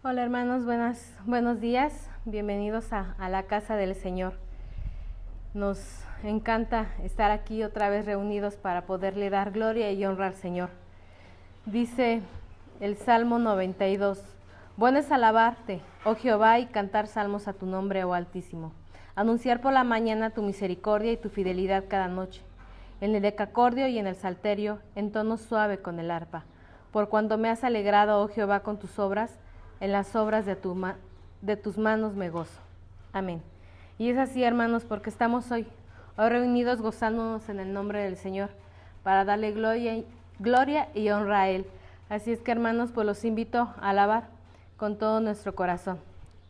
Hola hermanos, buenos días, bienvenidos a la casa del Señor. Nos encanta estar aquí otra vez reunidos para poderle dar gloria y honra al Señor. Dice el Salmo 92, bueno es alabarte, oh Jehová, y cantar salmos a tu nombre, oh Altísimo. Anunciar por la mañana tu misericordia y tu fidelidad cada noche, en el decacordio y en el salterio, en tono suave con el arpa. Por cuanto me has alegrado, oh Jehová, con tus obras, en las obras de tus manos me gozo. Amén. Y es así, hermanos, porque estamos hoy reunidos gozándonos en el nombre del Señor, para darle gloria y honra a Él. Así es que, hermanos, pues los invito a alabar con todo nuestro corazón.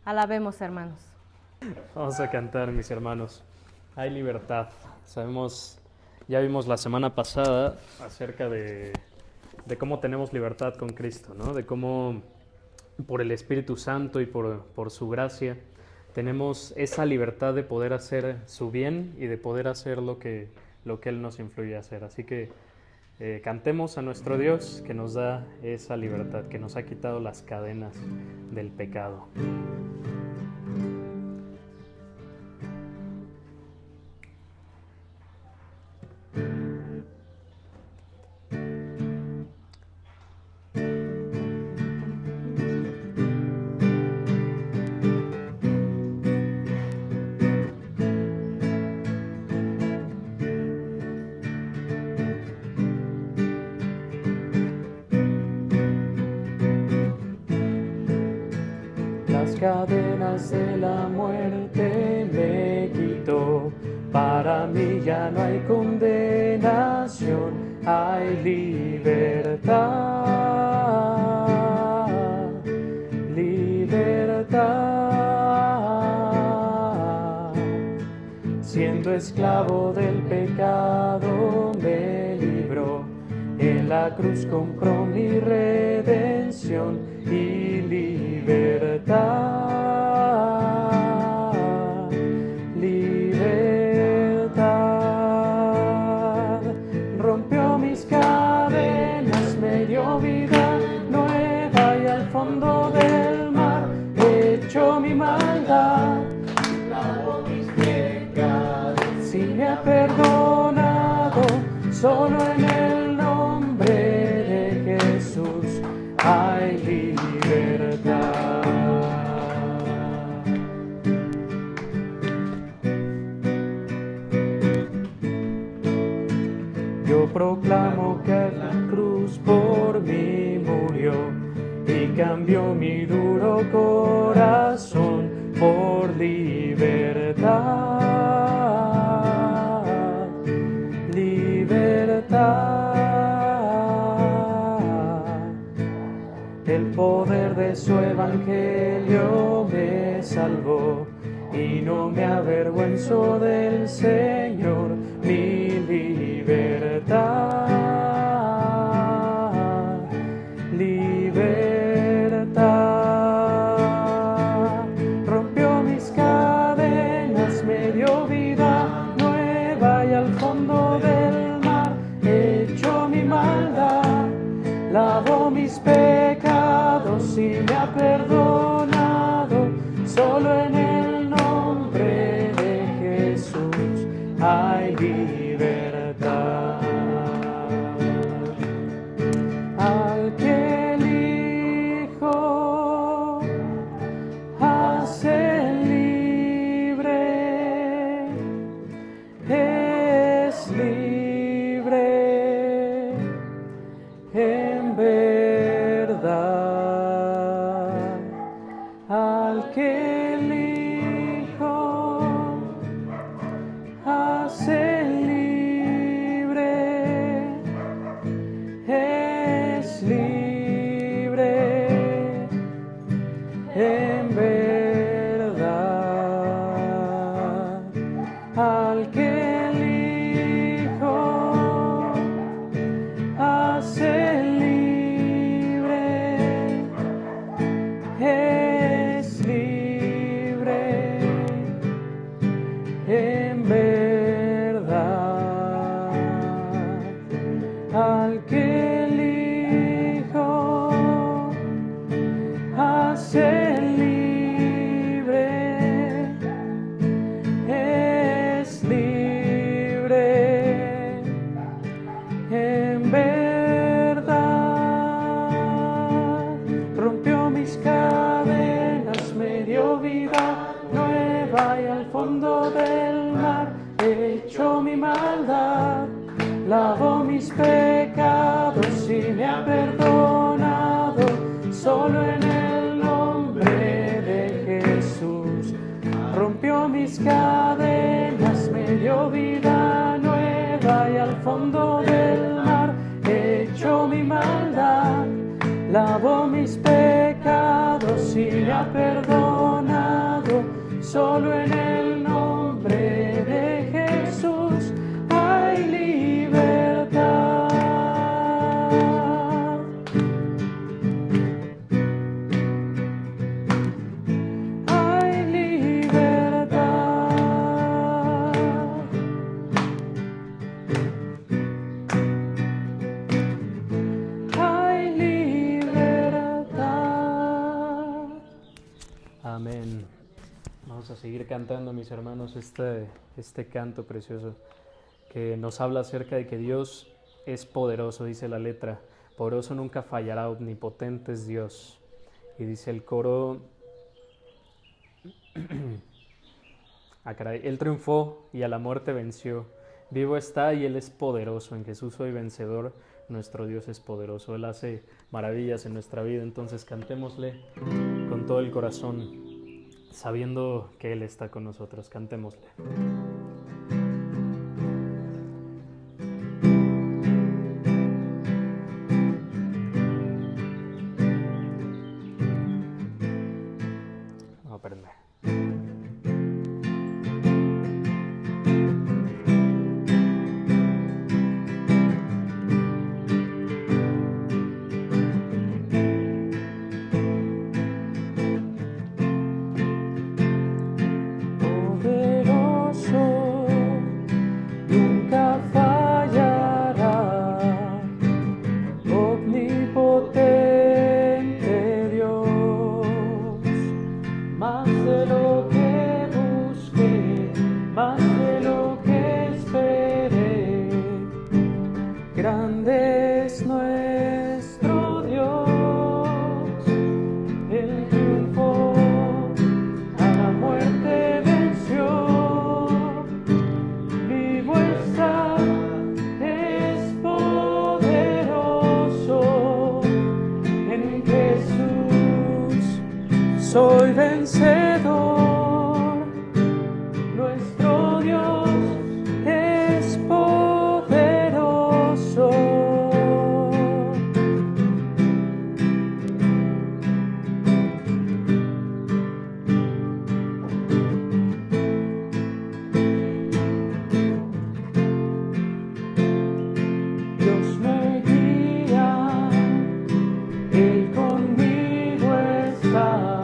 Alabemos, hermanos. Vamos a cantar, mis hermanos. Hay libertad. Ya vimos la semana pasada acerca de cómo tenemos libertad con Cristo, ¿no? De cómo por el Espíritu Santo y por su gracia tenemos esa libertad de poder hacer su bien y de poder hacer lo que Él nos influye a hacer. Así que cantemos a nuestro Dios que nos da esa libertad, que nos ha quitado las cadenas del pecado. Las cadenas de la muerte me quitó, para mí ya no hay condenación, hay libertad, libertad. Siendo esclavo del pecado me libró, en la cruz compró mi redención y libertad, libertad. Rompió mis cadenas, me dio vida nueva y al fondo del mar echó mi maldad. Lavó mis pecados, si me ha perdonado, solo en el nombre de Jesús hay libertad. Yo proclamo que la cruz por mí murió y cambió mi duro corazón por libertad, libertad. El poder de su evangelio me salvó y no me avergüenzo del Señor, mi libertad, libertad. Rompió mis cadenas, me dio vida nueva y al fondo del mar echó mi maldad. Lavó mis pecados y me ha perdonado, solo en el nombre de Jesús hay libertad. Al que el Hijo hace libre, es libre en verdad. hace libre, es libre, en verdad. Rompió mis cadenas, me dio vida nueva y al fondo del mar echó mi maldad. Lavó mis pecados y me ha perdonado, solo en el nombre de Jesús. Rompió mis cadenas, me dio vida nueva y al fondo del mar echó mi maldad. Lavó mis pecados y me ha perdonado, solo en el nombre de Jesús hay libertad. Hay libertad. Hay libertad. Amén. Vamos a seguir cantando, mis hermanos, este canto precioso que nos habla acerca de que Dios es poderoso, dice la letra. Poderoso nunca fallará, omnipotente es Dios. Y dice el coro, Él triunfó y a la muerte venció. Vivo está y Él es poderoso. En Jesús soy vencedor. Nuestro Dios es poderoso. Él hace maravillas en nuestra vida. Entonces cantémosle con todo el corazón, sabiendo que Él está con nosotros. Cantémosle. No, espérenme. Poderoso, nunca fallará, omnipotente Dios, más de lo que busqué, más de lo que esperé, grande es nuestro Dios, Él triunfó, a la muerte venció, vivo está, es poderoso, en Jesús soy vencedor, nuestro Dios es poderoso. Dios me guía, Él conmigo está,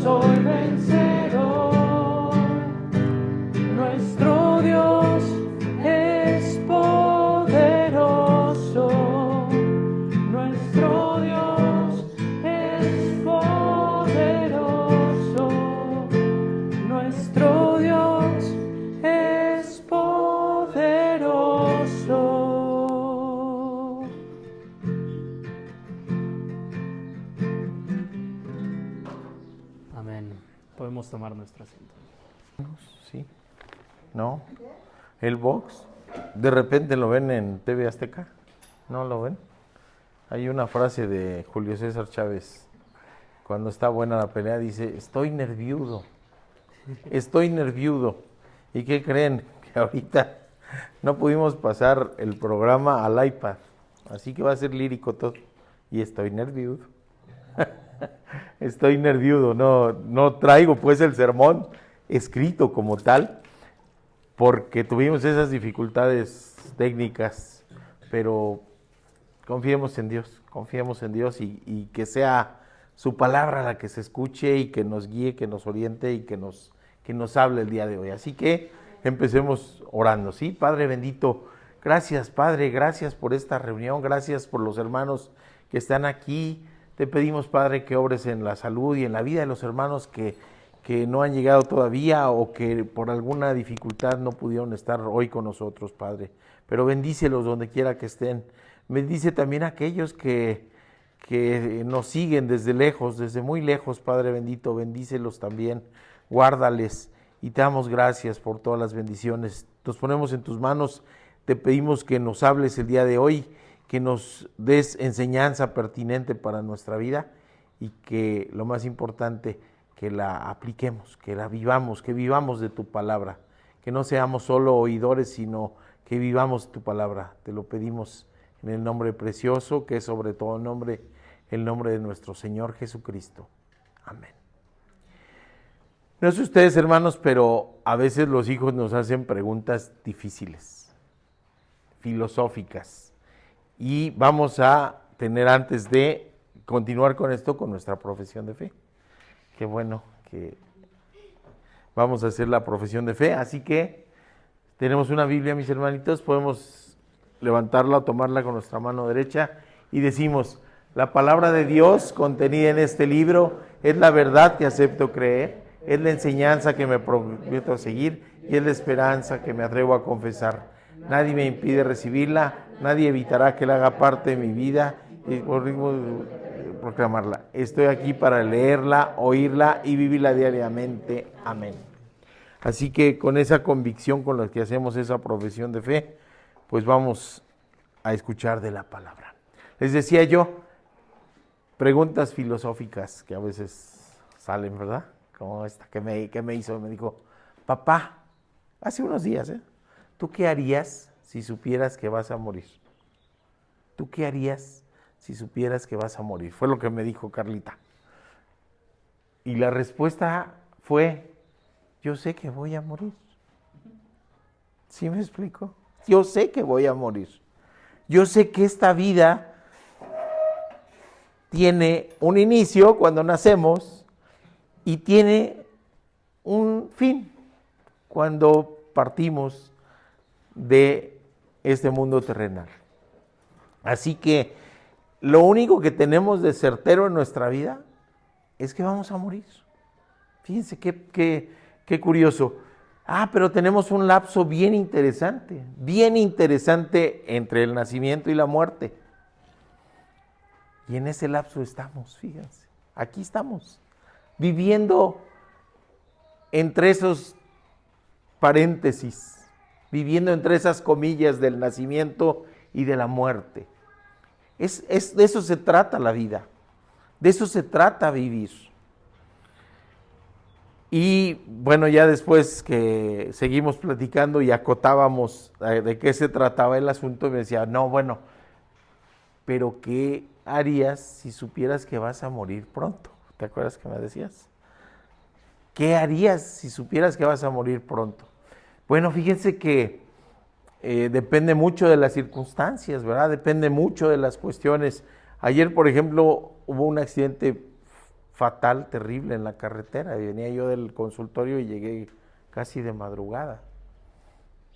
soy vencedor. Nuestro Dios es poderoso. Nuestro Dios es poderoso. Nuestro Dios es poderoso. Amén. Podemos tomar nuestro asiento. Sí, ¿no? El box, de repente lo ven en TV Azteca, ¿no lo ven? Hay una frase de Julio César Chávez, cuando está buena la pelea, dice, estoy nerviudo. ¿Y qué creen? Que ahorita no pudimos pasar el programa al iPad, así que va a ser lírico todo, y estoy nerviudo. Estoy nerviudo, no traigo pues el sermón escrito como tal, porque tuvimos esas dificultades técnicas, pero confiemos en Dios y que sea su palabra la que se escuche y que nos guíe, que nos oriente y que nos hable el día de hoy. Así que empecemos orando, ¿sí? Padre bendito, gracias Padre, gracias por esta reunión, gracias por los hermanos que están aquí. Te pedimos, Padre, que obres en la salud y en la vida de los hermanos que no han llegado todavía o que por alguna dificultad no pudieron estar hoy con nosotros, Padre. Pero bendícelos donde quiera que estén. Bendice también a aquellos que nos siguen desde lejos, desde muy lejos, Padre bendito. Bendícelos también, guárdales y te damos gracias por todas las bendiciones. Nos ponemos en tus manos, te pedimos que nos hables el día de hoy, que nos des enseñanza pertinente para nuestra vida y que lo más importante, que la apliquemos, que la vivamos, que vivamos de tu palabra, que no seamos solo oidores, sino que vivamos tu palabra. Te lo pedimos en el nombre precioso, que es sobre todo nombre, el nombre de nuestro Señor Jesucristo. Amén. No sé ustedes, hermanos, pero a veces los hijos nos hacen preguntas difíciles, filosóficas. Y vamos a tener, antes de continuar con esto, con nuestra profesión de fe. Qué bueno que vamos a hacer la profesión de fe. Así que tenemos una Biblia, mis hermanitos, podemos levantarla o tomarla con nuestra mano derecha y decimos, la palabra de Dios contenida en este libro es la verdad que acepto creer, es la enseñanza que me prometo seguir y es la esperanza que me atrevo a confesar. Nadie me impide recibirla, nadie evitará que la haga parte de mi vida y proclamarla. Estoy aquí para leerla, oírla y vivirla diariamente. Amén. Así que con esa convicción con la que hacemos esa profesión de fe, pues vamos a escuchar de la palabra. Les decía yo, preguntas filosóficas que a veces salen, ¿verdad? Como esta que me hizo, me dijo, papá, hace unos días, ¿tú qué harías si supieras que vas a morir? ¿Tú qué harías si supieras que vas a morir? Fue lo que me dijo Carlita. Y la respuesta fue, yo sé que voy a morir. ¿Sí me explico? Yo sé que voy a morir. Yo sé que esta vida tiene un inicio cuando nacemos y tiene un fin cuando partimos de este mundo terrenal. Así que lo único que tenemos de certero en nuestra vida es que vamos a morir. Fíjense qué curioso. Pero tenemos un lapso bien interesante entre el nacimiento y la muerte. Y en ese lapso estamos, fíjense, aquí estamos, viviendo entre esos paréntesis, viviendo entre esas comillas del nacimiento y de la muerte. De eso se trata la vida, de eso se trata vivir. Y bueno, ya después que seguimos platicando y acotábamos de qué se trataba el asunto, me decía, no, bueno, pero ¿qué harías si supieras que vas a morir pronto? ¿Te acuerdas que me decías? ¿Qué harías si supieras que vas a morir pronto? Bueno, fíjense que depende mucho de las circunstancias, ¿verdad? Depende mucho de las cuestiones. Ayer, por ejemplo, hubo un accidente fatal, terrible en la carretera. Y venía yo del consultorio y llegué casi de madrugada,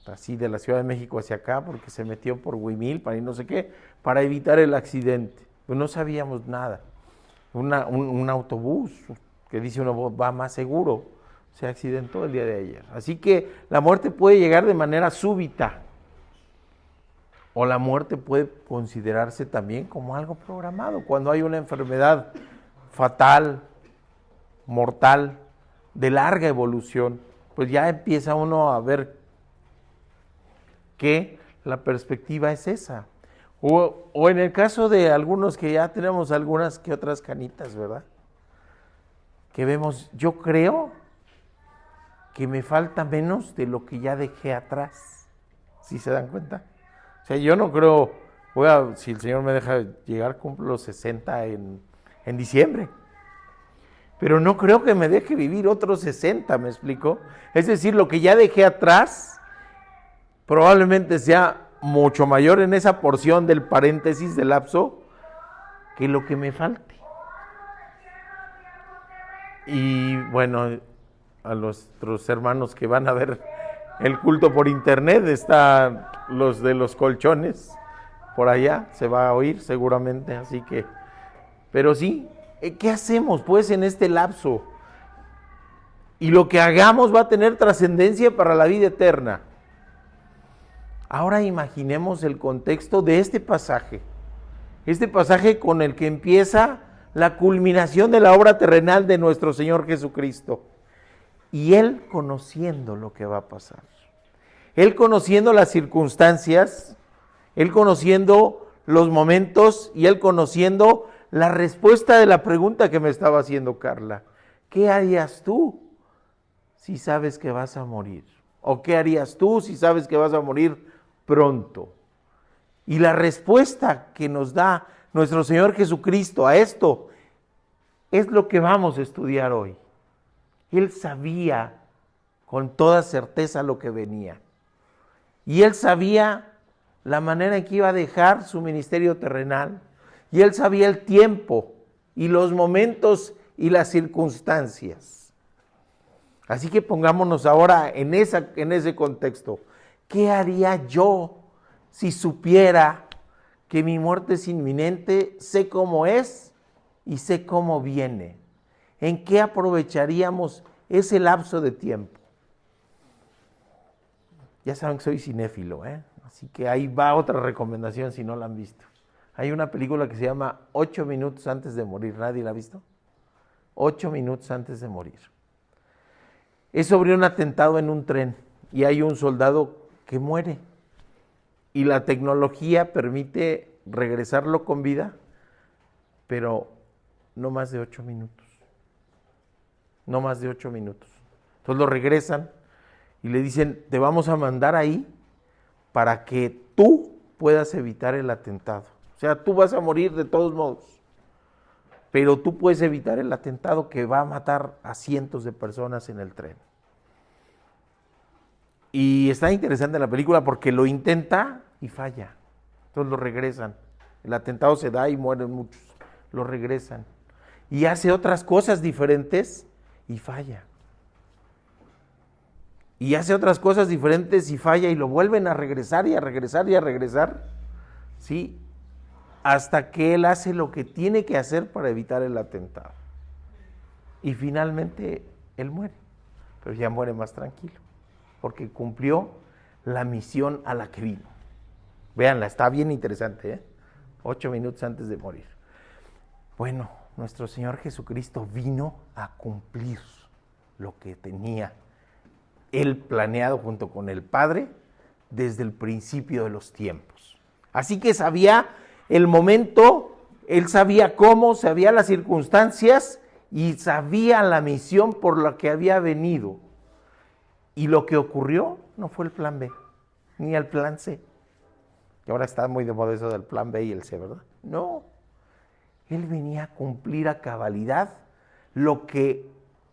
así de la Ciudad de México hacia acá, porque se metió por Huimil para ir no sé qué, para evitar el accidente. Pues no sabíamos nada. Un autobús que dice uno va más seguro, se accidentó el día de ayer. Así que la muerte puede llegar de manera súbita, o la muerte puede considerarse también como algo programado. Cuando hay una enfermedad fatal, mortal, de larga evolución, pues ya empieza uno a ver que la perspectiva es esa. O en el caso de algunos que ya tenemos algunas que otras canitas, ¿verdad? Que vemos, yo creo que me falta menos de lo que ya dejé atrás. ¿Sí se dan cuenta? O sea, yo no creo, si el Señor me deja llegar, cumplo los 60 en diciembre. Pero no creo que me deje vivir otros 60, ¿me explico? Es decir, lo que ya dejé atrás probablemente sea mucho mayor en esa porción del paréntesis, del lapso, que lo que me falte. Y bueno, a nuestros hermanos que van a ver el culto por internet, están los de los colchones, por allá, se va a oír seguramente, así que, pero sí, ¿qué hacemos pues en este lapso? Y lo que hagamos va a tener trascendencia para la vida eterna. Ahora imaginemos el contexto de este pasaje con el que empieza la culminación de la obra terrenal de nuestro Señor Jesucristo. Y Él conociendo lo que va a pasar, Él conociendo las circunstancias, Él conociendo los momentos y Él conociendo la respuesta de la pregunta que me estaba haciendo Carla. ¿Qué harías tú si sabes que vas a morir? ¿O qué harías tú si sabes que vas a morir pronto? Y la respuesta que nos da nuestro Señor Jesucristo a esto es lo que vamos a estudiar hoy. Él sabía con toda certeza lo que venía. Y Él sabía la manera en que iba a dejar su ministerio terrenal. Y Él sabía el tiempo y los momentos y las circunstancias. Así que pongámonos ahora en ese contexto. ¿Qué haría yo si supiera que mi muerte es inminente? Sé cómo es y sé cómo viene. ¿En qué aprovecharíamos ese lapso de tiempo? Ya saben que soy cinéfilo, así que ahí va otra recomendación si no la han visto. Hay una película que se llama 8 minutos antes de morir. ¿Nadie la ha visto? 8 minutos antes de morir. Es sobre un atentado en un tren y hay un soldado que muere. Y la tecnología permite regresarlo con vida, pero no más de 8 minutos. No más de 8 minutos. Entonces lo regresan y le dicen, te vamos a mandar ahí para que tú puedas evitar el atentado. O sea, tú vas a morir de todos modos, pero tú puedes evitar el atentado que va a matar a cientos de personas en el tren. Y está interesante la película porque lo intenta y falla. Entonces lo regresan. El atentado se da y mueren muchos. Lo regresan. Y hace otras cosas diferentes y falla. Y hace otras cosas diferentes y falla y lo vuelven a regresar y a regresar y a regresar. ¿Sí? Hasta que él hace lo que tiene que hacer para evitar el atentado. Y finalmente él muere. Pero ya muere más tranquilo. Porque cumplió la misión a la que vino. Véanla, está bien interesante, 8 minutos antes de morir. Bueno, nuestro Señor Jesucristo vino a cumplir lo que tenía Él planeado junto con el Padre desde el principio de los tiempos. Así que sabía el momento, Él sabía cómo, sabía las circunstancias y sabía la misión por la que había venido. Y lo que ocurrió no fue el plan B, ni el plan C. Y ahora está muy de moda eso del plan B y el C, ¿verdad? No. Él venía a cumplir a cabalidad lo que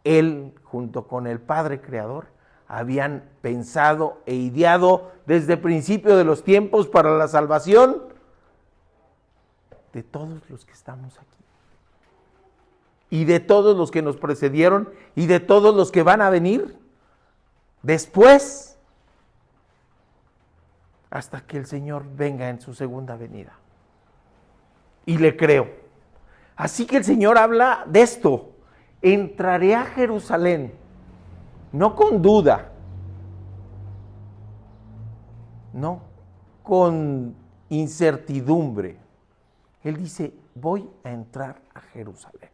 Él, junto con el Padre Creador, habían pensado e ideado desde el principio de los tiempos para la salvación de todos los que estamos aquí. y de todos los que nos precedieron y de todos los que van a venir después, hasta que el Señor venga en su segunda venida. Y le creo. Así que el Señor habla de esto: entraré a Jerusalén, no con duda, no con incertidumbre. Él dice, voy a entrar a Jerusalén.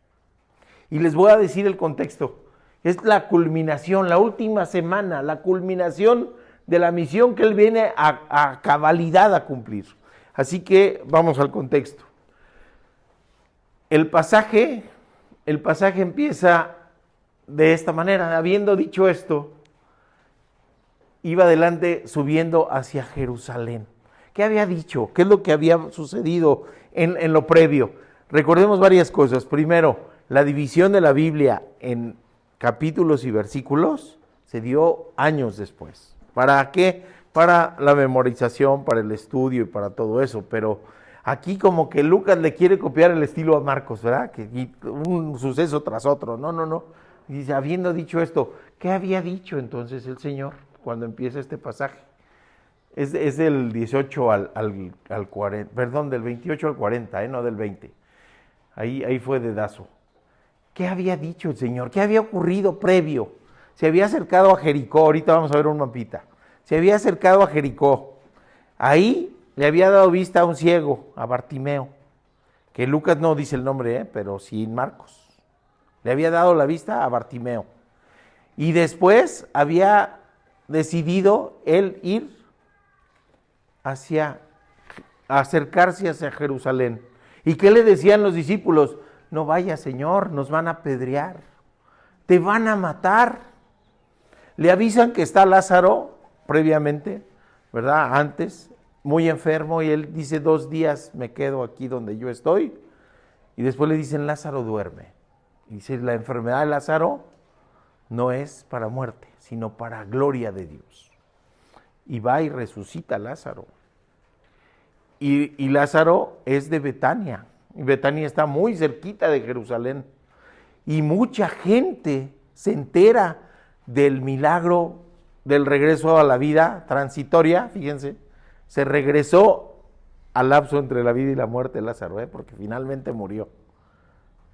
Y les voy a decir el contexto. Es la culminación, la última semana, la culminación de la misión que Él viene a cabalidad a cumplir. Así que vamos al contexto. El pasaje empieza de esta manera. Habiendo dicho esto, iba adelante subiendo hacia Jerusalén. ¿Qué había dicho? ¿Qué es lo que había sucedido en lo previo? Recordemos varias cosas. Primero, la división de la Biblia en capítulos y versículos se dio años después. ¿Para qué? Para la memorización, para el estudio y para todo eso. Pero aquí como que Lucas le quiere copiar el estilo a Marcos, ¿verdad? Que un suceso tras otro. No. Dice, habiendo dicho esto, ¿qué había dicho entonces el Señor cuando empieza este pasaje? Es del 18 al 40, perdón, del 28 al 40, no del 20. Ahí fue dedazo. ¿Qué había dicho el Señor? ¿Qué había ocurrido previo? Se había acercado a Jericó, ahorita vamos a ver un mapita. Se había acercado a Jericó. Ahí le había dado vista a un ciego, a Bartimeo, que Lucas no dice el nombre, pero sí Marcos. Le había dado la vista a Bartimeo. Y después había decidido él ir acercarse hacia Jerusalén. ¿Y qué le decían los discípulos? No vayas, Señor, nos van a apedrear, te van a matar. Le avisan que está Lázaro previamente, ¿verdad? Antes, muy enfermo, y él dice 2 días me quedo aquí donde yo estoy. Y después le dicen Lázaro duerme. Y dice, la enfermedad de Lázaro no es para muerte, sino para gloria de Dios. Y va y resucita a Lázaro. Y Lázaro es de Betania. Y Betania está muy cerquita de Jerusalén. Y mucha gente se entera del milagro del regreso a la vida transitoria. Fíjense, se regresó al lapso entre la vida y la muerte de Lázaro, porque finalmente murió.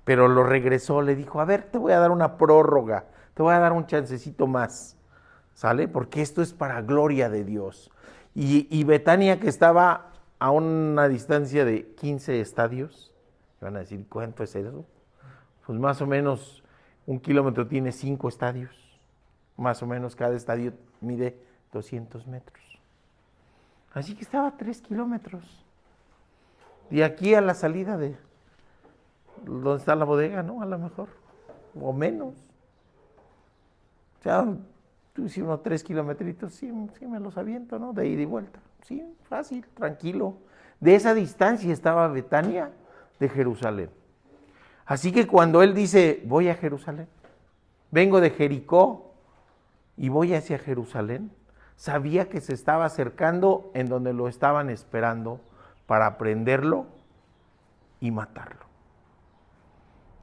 Pero lo regresó, le dijo, a ver, te voy a dar una prórroga, te voy a dar un chancecito más, ¿sale? Porque esto es para gloria de Dios. Y Betania, que estaba a una distancia de 15 estadios, van a decir, ¿cuánto es eso? Pues más o menos 1 kilómetro tiene 5 estadios, más o menos cada estadio mide 200 metros. Así que estaba a 3 kilómetros. De aquí a la salida de donde está la bodega, ¿no? A lo mejor, o menos. O sea, tú si unos 3 kilometritos, sí me los aviento, ¿no? De ida y vuelta. Sí, fácil, tranquilo. De esa distancia estaba Betania de Jerusalén. Así que cuando él dice, voy a Jerusalén, vengo de Jericó y voy hacia Jerusalén, sabía que se estaba acercando en donde lo estaban esperando para prenderlo y matarlo.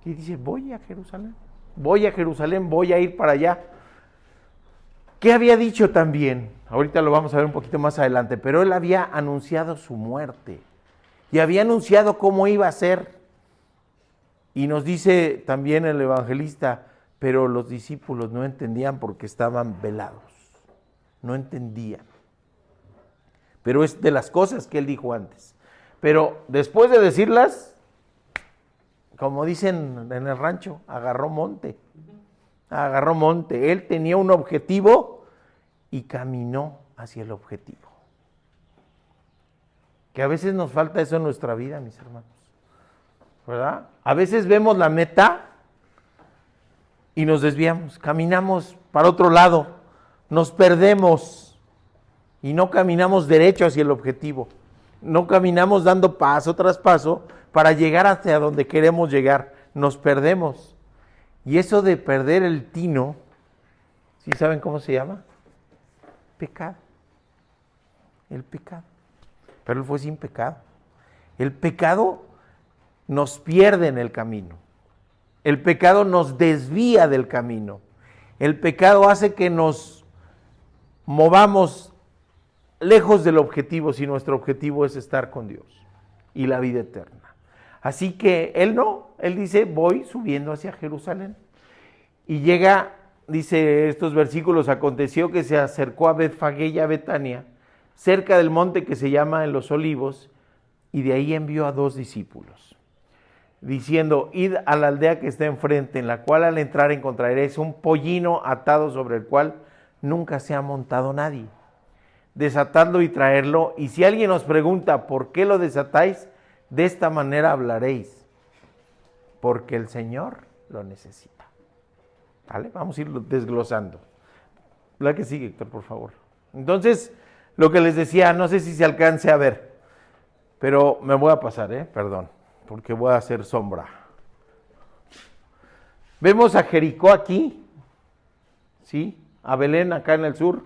Y dice, voy a Jerusalén, voy a ir para allá. ¿Qué había dicho también? Ahorita lo vamos a ver un poquito más adelante, pero él había anunciado su muerte y había anunciado cómo iba a ser. Y nos dice también el evangelista, pero los discípulos no entendían porque estaban velados, no entendían. Pero es de las cosas que él dijo antes. Pero después de decirlas, como dicen en el rancho, agarró monte. Él tenía un objetivo y caminó hacia el objetivo. Que a veces nos falta eso en nuestra vida, mis hermanos, ¿verdad? A veces vemos la meta y nos desviamos, caminamos para otro lado, nos perdemos y no caminamos derecho hacia el objetivo. No caminamos dando paso tras paso para llegar hacia donde queremos llegar, nos perdemos. Y eso de perder el tino, ¿sí saben cómo se llama? Pecado. El pecado. Pero él fue sin pecado. El pecado nos pierde en el camino. El pecado nos desvía del camino. El pecado hace que nos movamos lejos del objetivo, si nuestro objetivo es estar con Dios y la vida eterna. Así que él no, él dice, voy subiendo hacia Jerusalén. Y llega, dice estos versículos, aconteció que se acercó a Betfagé y a Betania, cerca del monte que se llama en los Olivos, y de ahí envió a 2 discípulos, diciendo, id a la aldea que está enfrente, en la cual al entrar encontraréis un pollino atado sobre el cual nunca se ha montado nadie. Desatadlo y traerlo, y si alguien os pregunta por qué lo desatáis, de esta manera hablaréis, porque el Señor lo necesita. ¿Vale? Vamos a irlo desglosando. La que sigue, Héctor, por favor. Entonces, lo que les decía, no sé si se alcance a ver, pero me voy a pasar, perdón, porque voy a hacer sombra. Vemos a Jericó aquí, ¿sí? A Belén acá en el sur,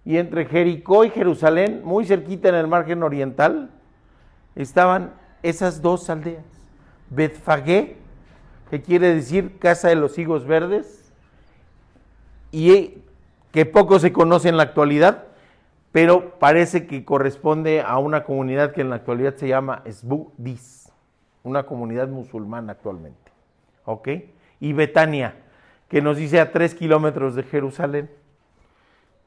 y entre Jericó y Jerusalén, muy cerquita en el margen oriental, estaban esas 2 aldeas. Betfagé, que quiere decir casa de los higos verdes, y que poco se conoce en la actualidad, pero parece que corresponde a una comunidad que en la actualidad se llama Esbudis, una comunidad musulmana actualmente. ¿Ok? Y Betania, que nos dice a 3 kilómetros de Jerusalén.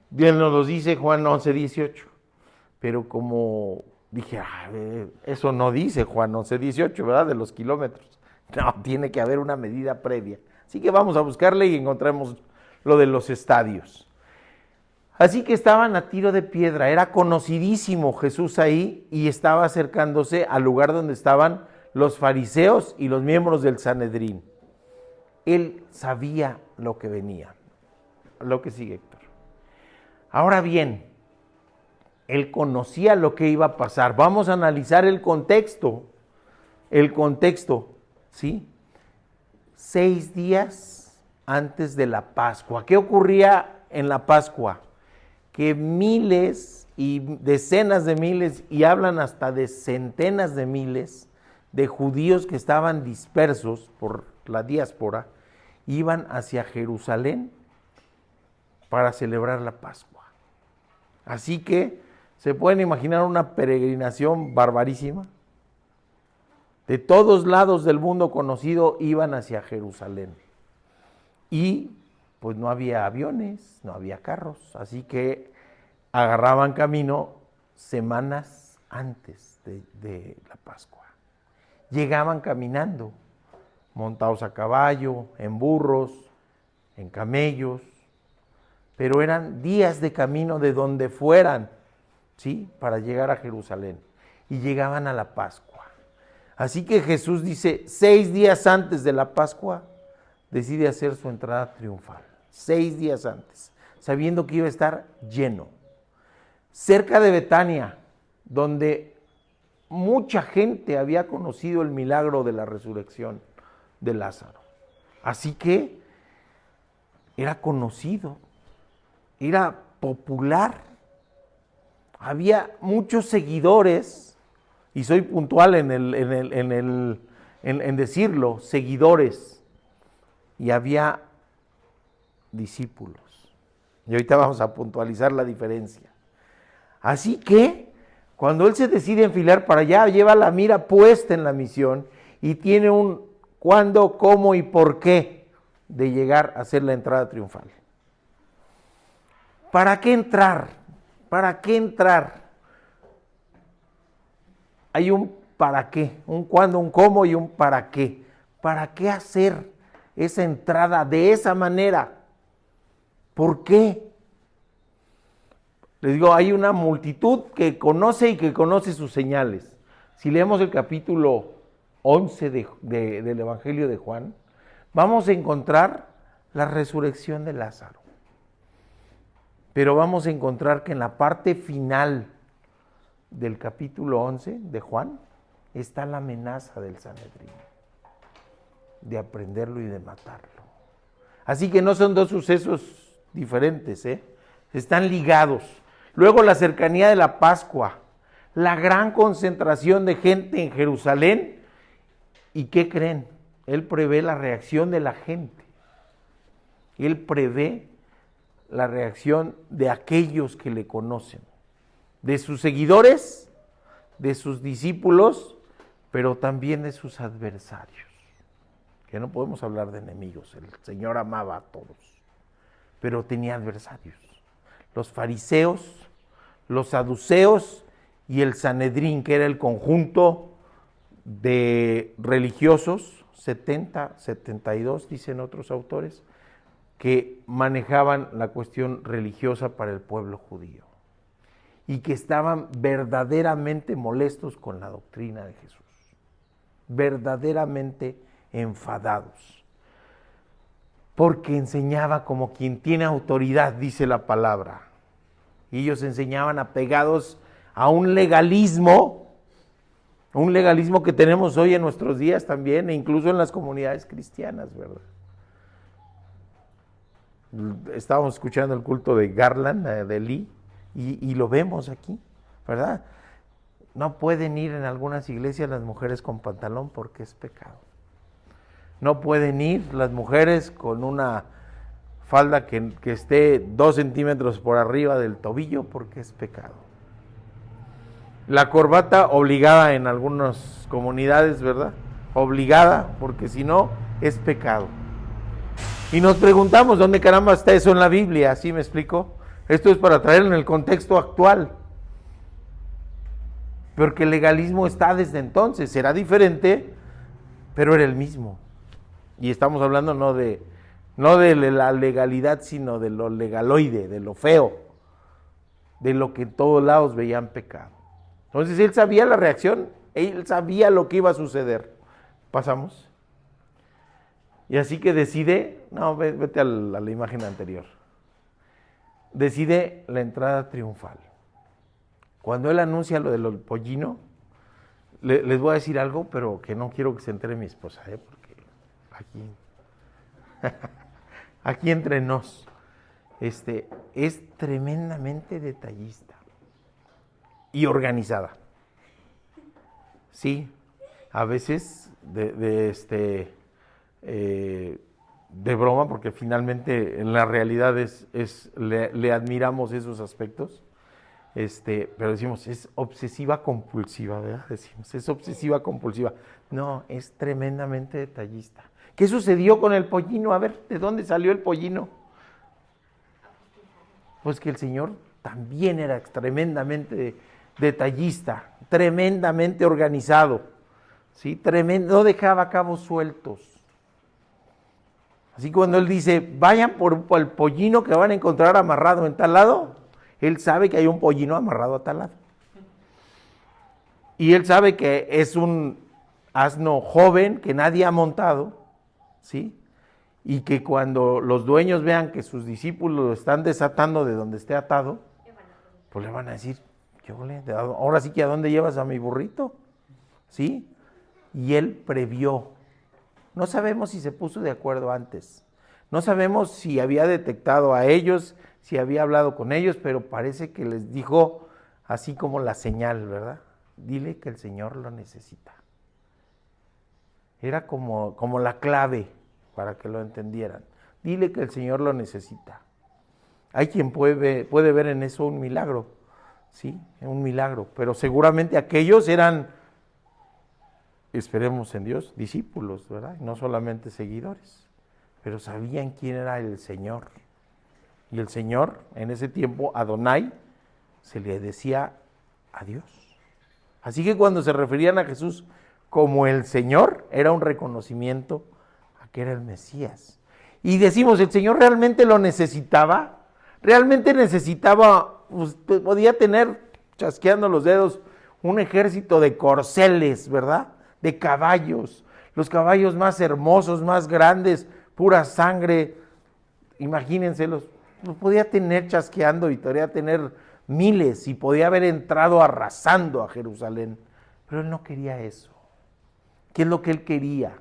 Bien nos lo dice Juan 11:18, pero como dije, eso no dice Juan 11:18, ¿verdad? De los kilómetros. No, tiene que haber una medida previa. Así que vamos a buscarle y encontramos lo de los estadios. Así que estaban a tiro de piedra, era conocidísimo Jesús ahí y estaba acercándose al lugar donde estaban los fariseos y los miembros del Sanedrín. Él sabía lo que venía. Lo que sigue, Héctor. Ahora bien, él conocía lo que iba a pasar. Vamos a analizar el contexto. ¿Sí? 6 días antes de la Pascua. ¿Qué ocurría en la Pascua? Que miles y decenas de miles, y hablan hasta de centenas de miles de judíos que estaban dispersos por la diáspora, iban hacia Jerusalén para celebrar la Pascua. Así que se pueden imaginar una peregrinación barbarísima. De todos lados del mundo conocido iban hacia Jerusalén. Y pues no había aviones, no había carros, así que agarraban camino semanas antes de la Pascua. Llegaban caminando, montados a caballo, en burros, en camellos, pero eran días de camino de donde fueran, ¿sí? Para llegar a Jerusalén. Y llegaban a la Pascua. Así que Jesús dice, 6 días antes de la Pascua, decide hacer su entrada triunfal. 6 días antes, sabiendo que iba a estar lleno. Cerca de Betania, donde mucha gente había conocido el milagro de la resurrección de Lázaro. Así que era conocido, era popular. Había muchos seguidores, y soy puntual en decirlo, seguidores, y había discípulos. Y ahorita vamos a puntualizar la diferencia. Así que, cuando él se decide enfilar para allá, lleva la mira puesta en la misión y tiene un cuándo, cómo y por qué de llegar a hacer la entrada triunfal. ¿Para qué entrar? ¿Para qué entrar? Hay un para qué, un cuándo, un cómo y un para qué. ¿Para qué hacer esa entrada de esa manera? ¿Por qué? Les digo, hay una multitud que conoce y que conoce sus señales. Si leemos el capítulo 11 del Evangelio de Juan, vamos a encontrar la resurrección de Lázaro. Pero vamos a encontrar que en la parte final del capítulo 11 de Juan está la amenaza del Sanedrín de aprenderlo y de matarlo. Así que no son 2 sucesos diferentes, están ligados. Luego la cercanía de la Pascua, la gran concentración de gente en Jerusalén. ¿Y qué creen? Él prevé la reacción de la gente. Él prevé la reacción de aquellos que le conocen, de sus seguidores, de sus discípulos, pero también de sus adversarios. Que no podemos hablar de enemigos, el Señor amaba a todos, pero tenía adversarios. Los fariseos, los saduceos y el Sanedrín, que era el conjunto de religiosos, 70, 72, dicen otros autores, que manejaban la cuestión religiosa para el pueblo judío y que estaban verdaderamente molestos con la doctrina de Jesús, verdaderamente enfadados, porque enseñaba como quien tiene autoridad, dice la palabra, y ellos enseñaban apegados a un legalismo que tenemos hoy en nuestros días también, e incluso en las comunidades cristianas, ¿verdad? Estábamos escuchando el culto de Garland, de Lee, y lo vemos aquí, ¿verdad? No pueden ir en algunas iglesias las mujeres con pantalón porque es pecado. No pueden ir las mujeres con una falda que esté 2 centímetros por arriba del tobillo porque es pecado. La corbata obligada en algunas comunidades, ¿verdad? Obligada, porque si no, es pecado. Y nos preguntamos, ¿dónde caramba está eso en la Biblia? ¿Sí me explico? Esto es para traerlo en el contexto actual. Porque el legalismo está desde entonces, será diferente, pero era el mismo. Y estamos hablando no de la legalidad, sino de lo legaloide, de lo feo, de lo que en todos lados veían pecado. Entonces él sabía la reacción, él sabía lo que iba a suceder. Pasamos. Y así que decide, vete a la imagen anterior. Decide la entrada triunfal. Cuando él anuncia lo del pollino, les voy a decir algo, pero que no quiero que se entere mi esposa, porque aquí entre nos, es tremendamente detallista y organizada. Sí, a veces de broma, porque finalmente en la realidad le admiramos esos aspectos, pero decimos, es obsesiva compulsiva, ¿verdad? Decimos, es obsesiva compulsiva. No, es tremendamente detallista. ¿Qué sucedió con el pollino? A ver, ¿de dónde salió el pollino? Pues que el Señor también era tremendamente detallista, tremendamente organizado, ¿sí? No dejaba cabos sueltos. Así que cuando él dice, vayan por el pollino que van a encontrar amarrado en tal lado, él sabe que hay un pollino amarrado a tal lado. Y él sabe que es un asno joven que nadie ha montado, ¿sí? Y que cuando los dueños vean que sus discípulos lo están desatando de donde esté atado, pues le van a decir, ahora sí que ¿a dónde llevas a mi burrito? ¿Sí? Y él previó. No sabemos si se puso de acuerdo antes. No sabemos si había detectado a ellos, si había hablado con ellos, pero parece que les dijo así como la señal, ¿verdad? Dile que el Señor lo necesita. Era como la clave para que lo entendieran. Dile que el Señor lo necesita. Hay quien puede ver en eso un milagro, ¿sí? Un milagro, pero seguramente aquellos eran, esperemos en Dios, discípulos, ¿verdad? No solamente seguidores, pero sabían quién era el Señor. Y el Señor, en ese tiempo, Adonai, se le decía a Dios. Así que cuando se referían a Jesús como el Señor, era un reconocimiento a que era el Mesías. Y decimos, ¿el Señor realmente lo necesitaba? ¿Realmente necesitaba, podía tener, chasqueando los dedos, un ejército de corceles, ¿verdad? De caballos, los caballos más hermosos, más grandes, pura sangre, imagínense, los podía tener chasqueando y podría tener miles y podía haber entrado arrasando a Jerusalén, pero él no quería eso. ¿Qué es lo que él quería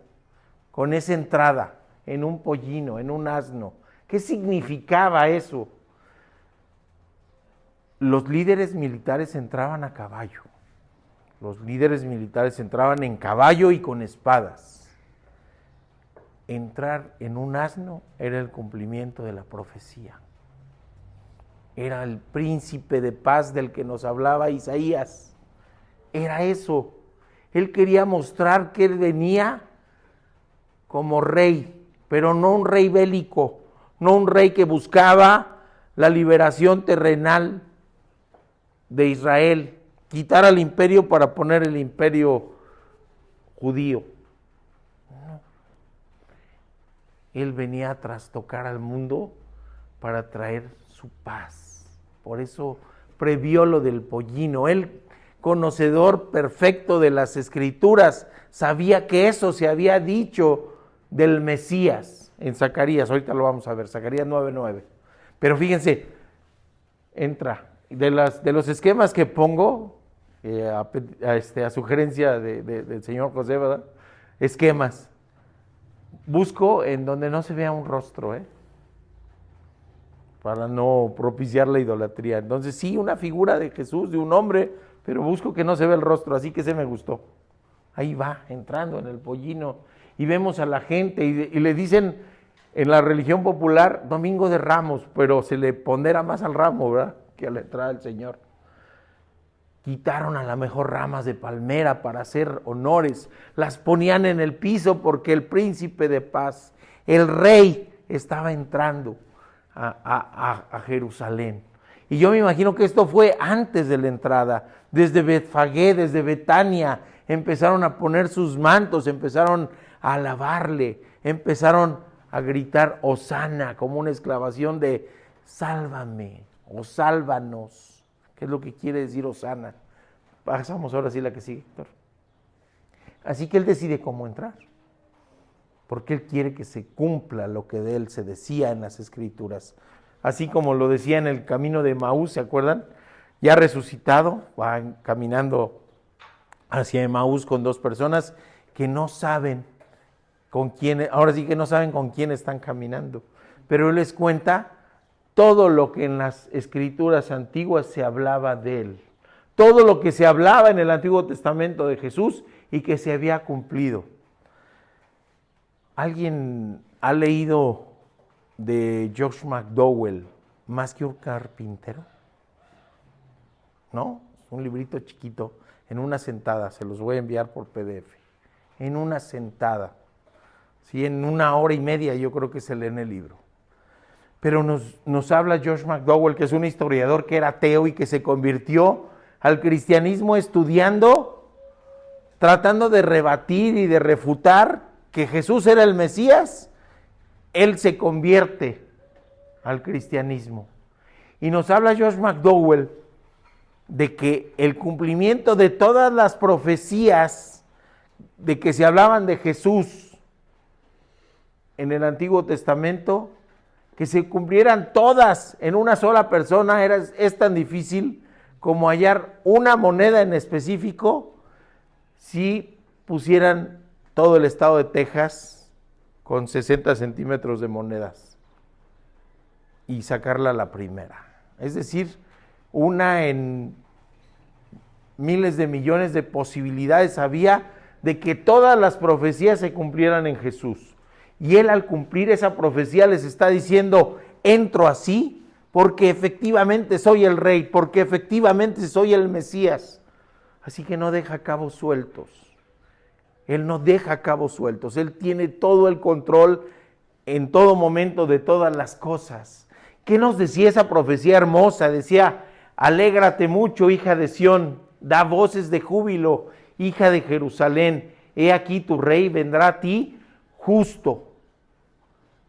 con esa entrada en un pollino, en un asno? ¿Qué significaba eso? Los líderes militares entraban a caballo. Los líderes militares entraban en caballo y con espadas. entrar en un asno era el cumplimiento de la profecía. Era el príncipe de paz del que nos hablaba Isaías. Era eso. Él quería mostrar que él venía como rey, pero no un rey bélico, no un rey que buscaba la liberación terrenal de Israel, quitar al imperio para poner el imperio judío. No. Él venía a trastocar al mundo para traer su paz. Por eso previó lo del pollino. Él, conocedor perfecto de las Escrituras, sabía que eso se había dicho del Mesías en Zacarías. Ahorita lo vamos a ver, Zacarías 9:9. Pero fíjense, entra, de los esquemas que pongo, a sugerencia del señor José, ¿verdad? Esquemas. Busco en donde no se vea un rostro, para no propiciar la idolatría. Entonces sí, una figura de Jesús, de un hombre, pero busco que no se vea el rostro, así que se me gustó. Ahí va, entrando en el pollino, y vemos a la gente, y le dicen en la religión popular Domingo de Ramos, pero se le pondera más al ramo, ¿verdad?, que a la entrada del Señor. Quitaron a la mejor ramas de palmera para hacer honores, las ponían en el piso porque el príncipe de paz, el rey, estaba entrando a Jerusalén. Y yo me imagino que esto fue antes de la entrada, desde Betfagé, desde Betania, empezaron a poner sus mantos, empezaron a alabarle, empezaron a gritar Hosana, como una exclamación de sálvame o sálvanos, que es lo que quiere decir Hosana. Pasamos ahora sí la que sigue, Héctor. Así que él decide cómo entrar, porque él quiere que se cumpla lo que de él se decía en las Escrituras. Así como lo decía en el camino de Emaús, ¿se acuerdan? Ya resucitado, va caminando hacia Emaús con dos personas que no saben con quién, ahora sí que no saben con quién están caminando, pero él les cuenta todo lo que en las Escrituras antiguas se hablaba de él, todo lo que se hablaba en el Antiguo Testamento de Jesús y que se había cumplido. ¿Alguien ha leído de Josh McDowell, Más que un carpintero? ¿No? Un librito chiquito, en una sentada, se los voy a enviar por PDF. En una sentada. Sí, en 1 hora y media yo creo que se lee en el libro. Pero nos habla Josh McDowell, que es un historiador que era ateo y que se convirtió al cristianismo estudiando, tratando de rebatir y de refutar que Jesús era el Mesías. Él se convierte al cristianismo. Y nos habla Josh McDowell de que el cumplimiento de todas las profecías de que se hablaban de Jesús en el Antiguo Testamento, que se cumplieran todas en una sola persona, es tan difícil como hallar una moneda en específico si pusieran todo el estado de Texas con 60 centímetros de monedas y sacarla la primera. Es decir, una en miles de millones de posibilidades había de que todas las profecías se cumplieran en Jesús. Y él, al cumplir esa profecía, les está diciendo: entro así porque efectivamente soy el rey, porque efectivamente soy el Mesías. Así que no deja cabos sueltos. Él no deja cabos sueltos. Él tiene todo el control en todo momento de todas las cosas. ¿Qué nos decía esa profecía hermosa? Decía: alégrate mucho, hija de Sión, da voces de júbilo, hija de Jerusalén. He aquí tu rey vendrá a ti, justo,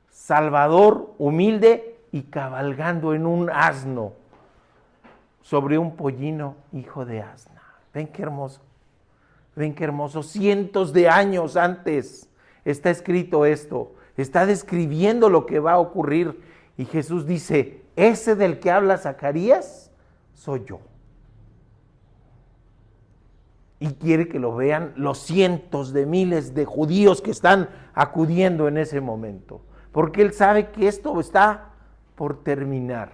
salvador, humilde y cabalgando en un asno, sobre un pollino, hijo de asna. Ven qué hermoso, ven qué hermoso. Cientos de años antes está escrito esto, está describiendo lo que va a ocurrir. Y Jesús dice: ese del que habla Zacarías soy yo. Y quiere que lo vean los cientos de miles de judíos que están acudiendo en ese momento, porque él sabe que esto está por terminar.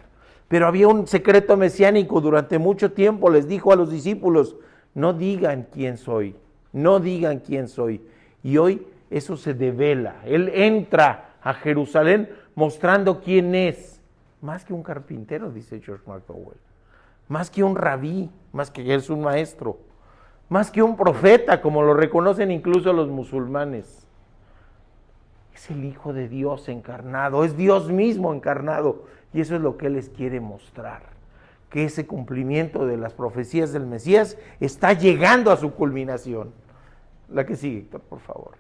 Pero había un secreto mesiánico. Durante mucho tiempo les dijo a los discípulos: no digan quién soy, no digan quién soy. Y hoy eso se devela. Él entra a Jerusalén mostrando quién es. Más que un carpintero, dice George McDowell. Más que un rabí, más que es un maestro. Más que un profeta, como lo reconocen incluso los musulmanes. Es el Hijo de Dios encarnado, es Dios mismo encarnado. Y eso es lo que Él les quiere mostrar. Que ese cumplimiento de las profecías del Mesías está llegando a su culminación. La que sigue, Héctor, por favor.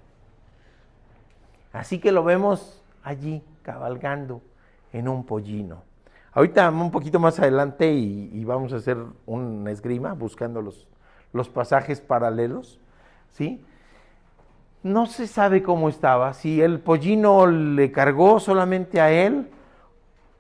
Así que lo vemos allí, cabalgando en un pollino. Ahorita un poquito más adelante y vamos a hacer un esgrima buscando los pasajes paralelos, ¿sí? No se sabe cómo estaba, si el pollino le cargó solamente a él,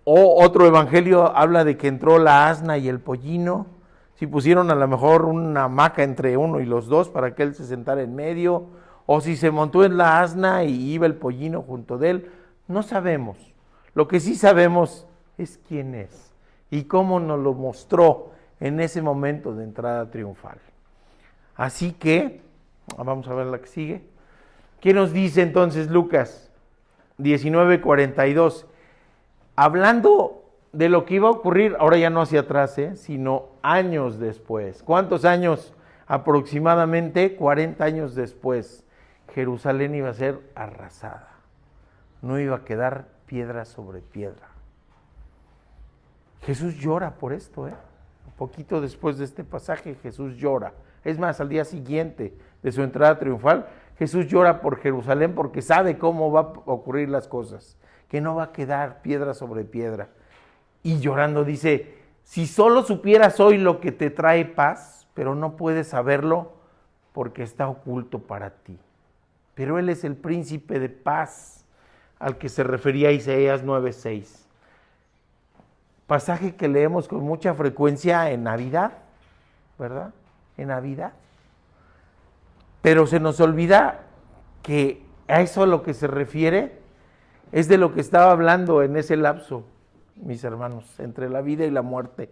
o otro evangelio habla de que entró la asna y el pollino, si pusieron a lo mejor una hamaca entre uno y los dos para que él se sentara en medio, o si se montó en la asna y iba el pollino junto de él, no sabemos. Lo que sí sabemos es quién es y cómo nos lo mostró en ese momento de entrada triunfal. Así que, vamos a ver la que sigue. ¿Qué nos dice entonces Lucas 19:42? Hablando de lo que iba a ocurrir, ahora ya no hacia atrás, sino años después. ¿Cuántos años? Aproximadamente 40 años después, Jerusalén iba a ser arrasada. No iba a quedar piedra sobre piedra. Jesús llora por esto, Un poquito después de este pasaje, Jesús llora. Es más, al día siguiente de su entrada triunfal, Jesús llora por Jerusalén porque sabe cómo va a ocurrir las cosas, que no va a quedar piedra sobre piedra. Y llorando dice, si solo supieras hoy lo que te trae paz, pero no puedes saberlo porque está oculto para ti. Pero Él es el príncipe de paz al que se refería Isaías 9:6. Pasaje que leemos con mucha frecuencia en Navidad, ¿verdad? En Navidad. Pero se nos olvida que a eso a lo que se refiere es de lo que estaba hablando en ese lapso, mis hermanos, entre la vida y la muerte,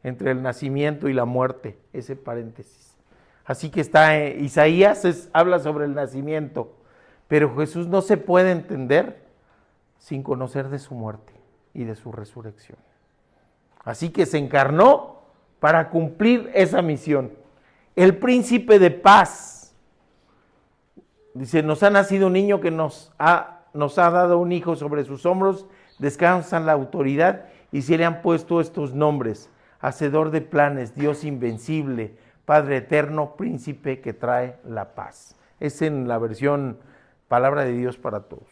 entre el nacimiento y la muerte, ese paréntesis. Así que está, Isaías habla sobre el nacimiento, pero Jesús no se puede entender sin conocer de su muerte y de su resurrección. Así que se encarnó para cumplir esa misión. El príncipe de paz, dice, nos ha nacido un niño que nos ha dado un hijo, sobre sus hombros descansa la autoridad y se le han puesto estos nombres: Hacedor de planes, Dios invencible, Padre eterno, príncipe que trae la paz. Es en la versión Palabra de Dios para Todos.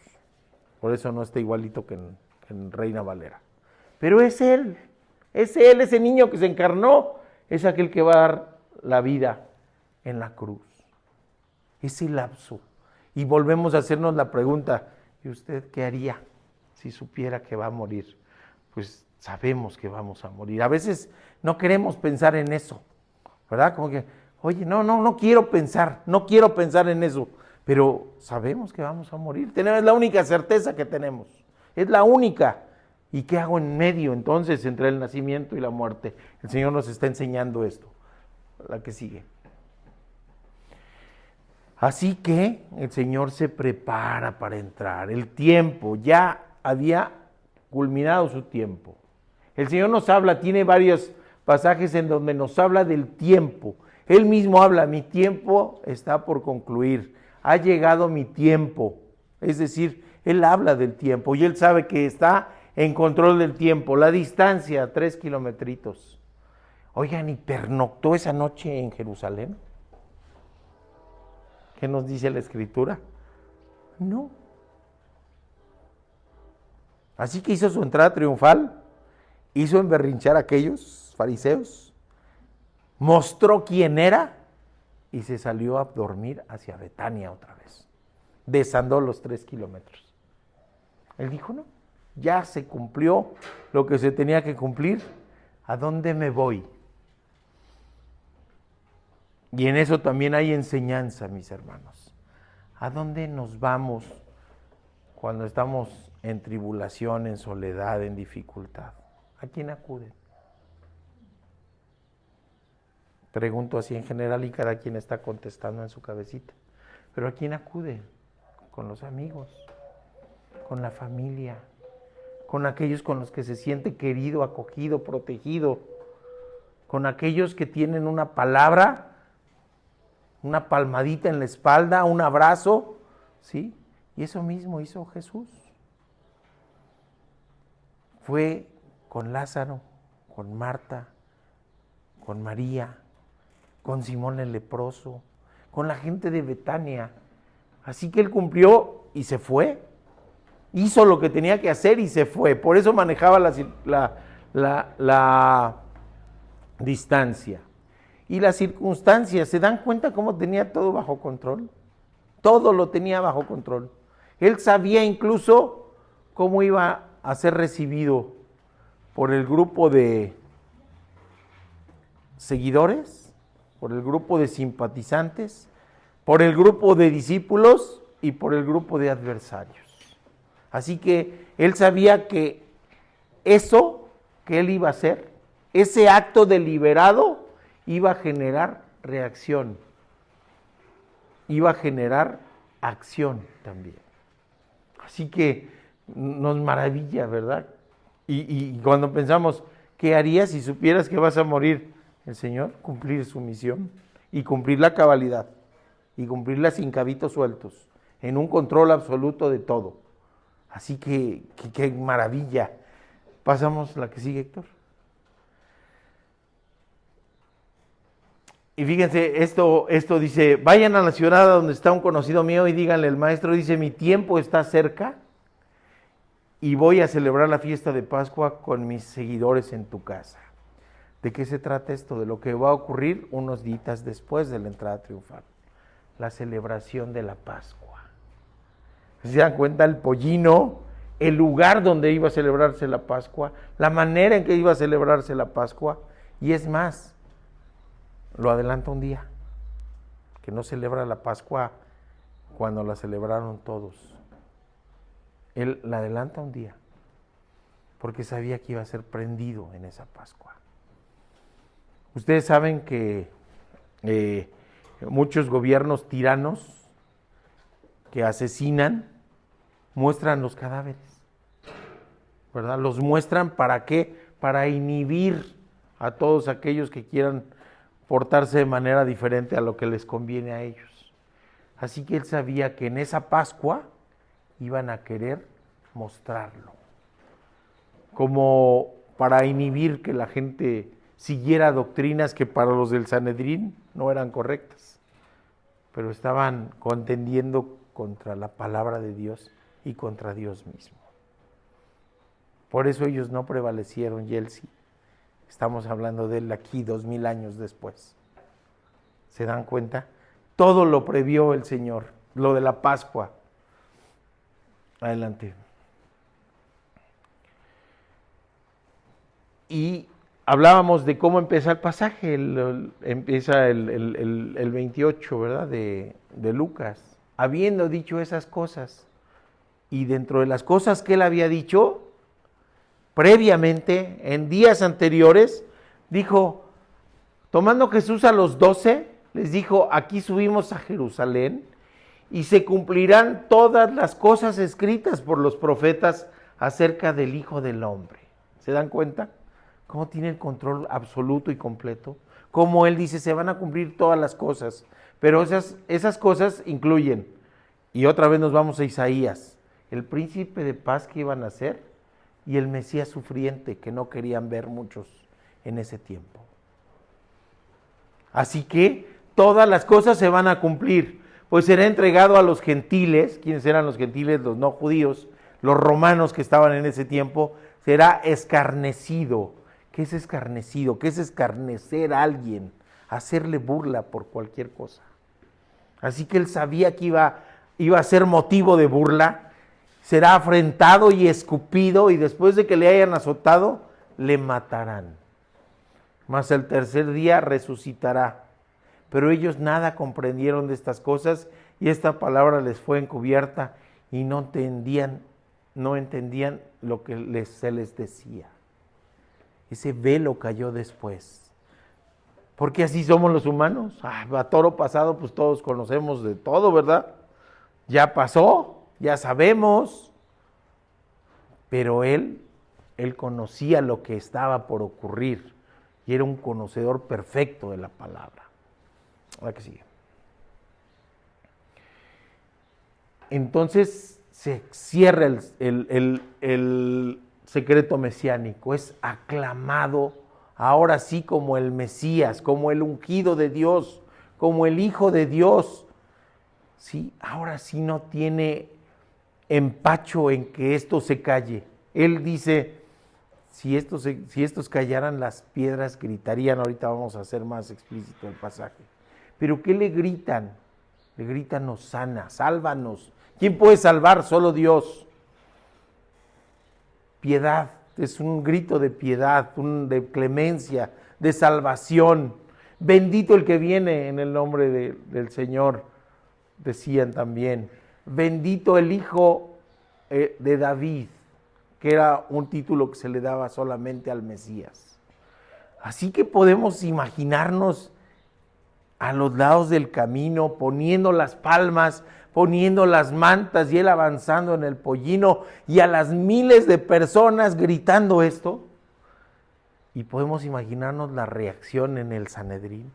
Por eso no está igualito que en Reina Valera. Pero es Él, ese niño que se encarnó, es aquel que va a dar la vida en la cruz. Ese lapso. Y volvemos a hacernos la pregunta, ¿y usted qué haría si supiera que va a morir? Pues sabemos que vamos a morir. A veces no queremos pensar en eso, ¿verdad? Como que, oye, no quiero pensar en eso, pero sabemos que vamos a morir. Es la única certeza que tenemos, es la única. ¿Y qué hago en medio entonces entre el nacimiento y la muerte? El Señor nos está enseñando esto. La que sigue. Así que el Señor se prepara para entrar. El tiempo, ya había culminado su tiempo. El Señor nos habla, tiene varios pasajes en donde nos habla del tiempo. Él mismo habla, mi tiempo está por concluir. Ha llegado mi tiempo. Es decir, Él habla del tiempo y Él sabe que está en control del tiempo. La distancia, 3 kilometritos. Oigan, ¿y pernoctó esa noche en Jerusalén? ¿Qué nos dice la Escritura? No. Así que hizo su entrada triunfal, hizo emberrinchar a aquellos fariseos, mostró quién era y se salió a dormir hacia Betania otra vez. Desandó los 3 kilómetros. Él dijo, no, ya se cumplió lo que se tenía que cumplir. ¿A dónde me voy? Y en eso también hay enseñanza, mis hermanos. ¿A dónde nos vamos cuando estamos en tribulación, en soledad, en dificultad? ¿A quién acuden? Pregunto así en general y cada quien está contestando en su cabecita. ¿Pero a quién acude? con los amigos, con la familia, con aquellos con los que se siente querido, acogido, protegido, con aquellos que tienen una palabra, una palmadita en la espalda, un abrazo, ¿sí? Y eso mismo hizo Jesús. Fue con Lázaro, con Marta, con María, con Simón el leproso, con la gente de Betania. Así que él cumplió y se fue. Hizo lo que tenía que hacer y se fue. Por eso manejaba la distancia. Y las circunstancias, ¿se dan cuenta cómo tenía todo bajo control? Todo lo tenía bajo control. Él sabía incluso cómo iba a ser recibido por el grupo de seguidores, por el grupo de simpatizantes, por el grupo de discípulos y por el grupo de adversarios. Así que él sabía que eso que él iba a hacer, ese acto deliberado, iba a generar reacción, iba a generar acción también. Así que nos maravilla, ¿verdad? Y cuando pensamos, ¿qué harías si supieras que vas a morir? El Señor, cumplir su misión y cumplir la cabalidad y cumplirla sin cabitos sueltos, en un control absoluto de todo. Así que qué maravilla. Pasamos la que sigue, Héctor. Y fíjense, esto dice, vayan a la ciudad donde está un conocido mío y díganle, el maestro dice, mi tiempo está cerca y voy a celebrar la fiesta de Pascua con mis seguidores en tu casa. ¿De qué se trata esto? De lo que va a ocurrir unos días después de la entrada triunfal. La celebración de la Pascua. ¿Se dan cuenta? El pollino, el lugar donde iba a celebrarse la Pascua, la manera en que iba a celebrarse la Pascua, y es más, lo adelanta un día, que no celebra la Pascua cuando la celebraron todos. Él la adelanta un día, porque sabía que iba a ser prendido en esa Pascua. Ustedes saben que muchos gobiernos tiranos que asesinan muestran los cadáveres, ¿verdad? Los muestran ¿para qué? Para inhibir a todos aquellos que quieran portarse de manera diferente a lo que les conviene a ellos. Así que él sabía que en esa Pascua iban a querer mostrarlo, como para inhibir que la gente siguiera doctrinas que para los del Sanedrín no eran correctas, pero estaban contendiendo contra la palabra de Dios y contra Dios mismo. Por eso ellos no prevalecieron y él sí. Estamos hablando de él aquí 2000 años después. ¿Se dan cuenta? Todo lo previó el Señor, lo de la Pascua. Adelante. Y hablábamos de cómo empieza el pasaje, empieza el 28, ¿verdad? De Lucas. Habiendo dicho esas cosas, y dentro de las cosas que él había dicho, previamente, en días anteriores, dijo, tomando Jesús a los 12, les dijo, aquí subimos a Jerusalén, y se cumplirán todas las cosas escritas por los profetas acerca del Hijo del Hombre. ¿Se dan cuenta? Cómo tiene el control absoluto y completo. Como él dice, se van a cumplir todas las cosas. Pero esas cosas incluyen, y otra vez nos vamos a Isaías, el príncipe de paz que iban a ser y el Mesías sufriente que no querían ver muchos en ese tiempo. Así que todas las cosas se van a cumplir, pues será entregado a los gentiles. ¿Quiénes eran los gentiles? Los no judíos, los romanos que estaban en ese tiempo. Será escarnecido. ¿Qué es escarnecido? ¿Qué es escarnecer a alguien? Hacerle burla por cualquier cosa. Así que él sabía que iba a ser motivo de burla. Será afrentado y escupido, y después de que le hayan azotado, le matarán. Mas el tercer día resucitará. Pero ellos nada comprendieron de estas cosas, y esta palabra les fue encubierta, y no entendían lo que se les decía. Ese velo cayó después. Porque así somos los humanos. A toro pasado, pues todos conocemos de todo, ¿verdad? Ya pasó. ya sabemos, pero él conocía lo que estaba por ocurrir y era un conocedor perfecto de la palabra. Ahora que sigue. Entonces se cierra el secreto mesiánico, es aclamado ahora sí como el Mesías, como el ungido de Dios, como el Hijo de Dios. Sí, ahora sí no tiene empacho en que esto se calle. Él dice, si estos callaran, las piedras gritarían. Ahorita vamos a hacer más explícito el pasaje. ¿Pero qué le gritan? Le gritan, Hosana, sálvanos. ¿Quién puede salvar? Solo Dios. Piedad, es un grito de piedad, de clemencia, de salvación. Bendito el que viene en el nombre del Señor, decían también. Bendito el Hijo de David, que era un título que se le daba solamente al Mesías. Así que podemos imaginarnos a los lados del camino, poniendo las palmas, poniendo las mantas y él avanzando en el pollino y a las miles de personas gritando esto. Y podemos imaginarnos la reacción en el Sanedrín,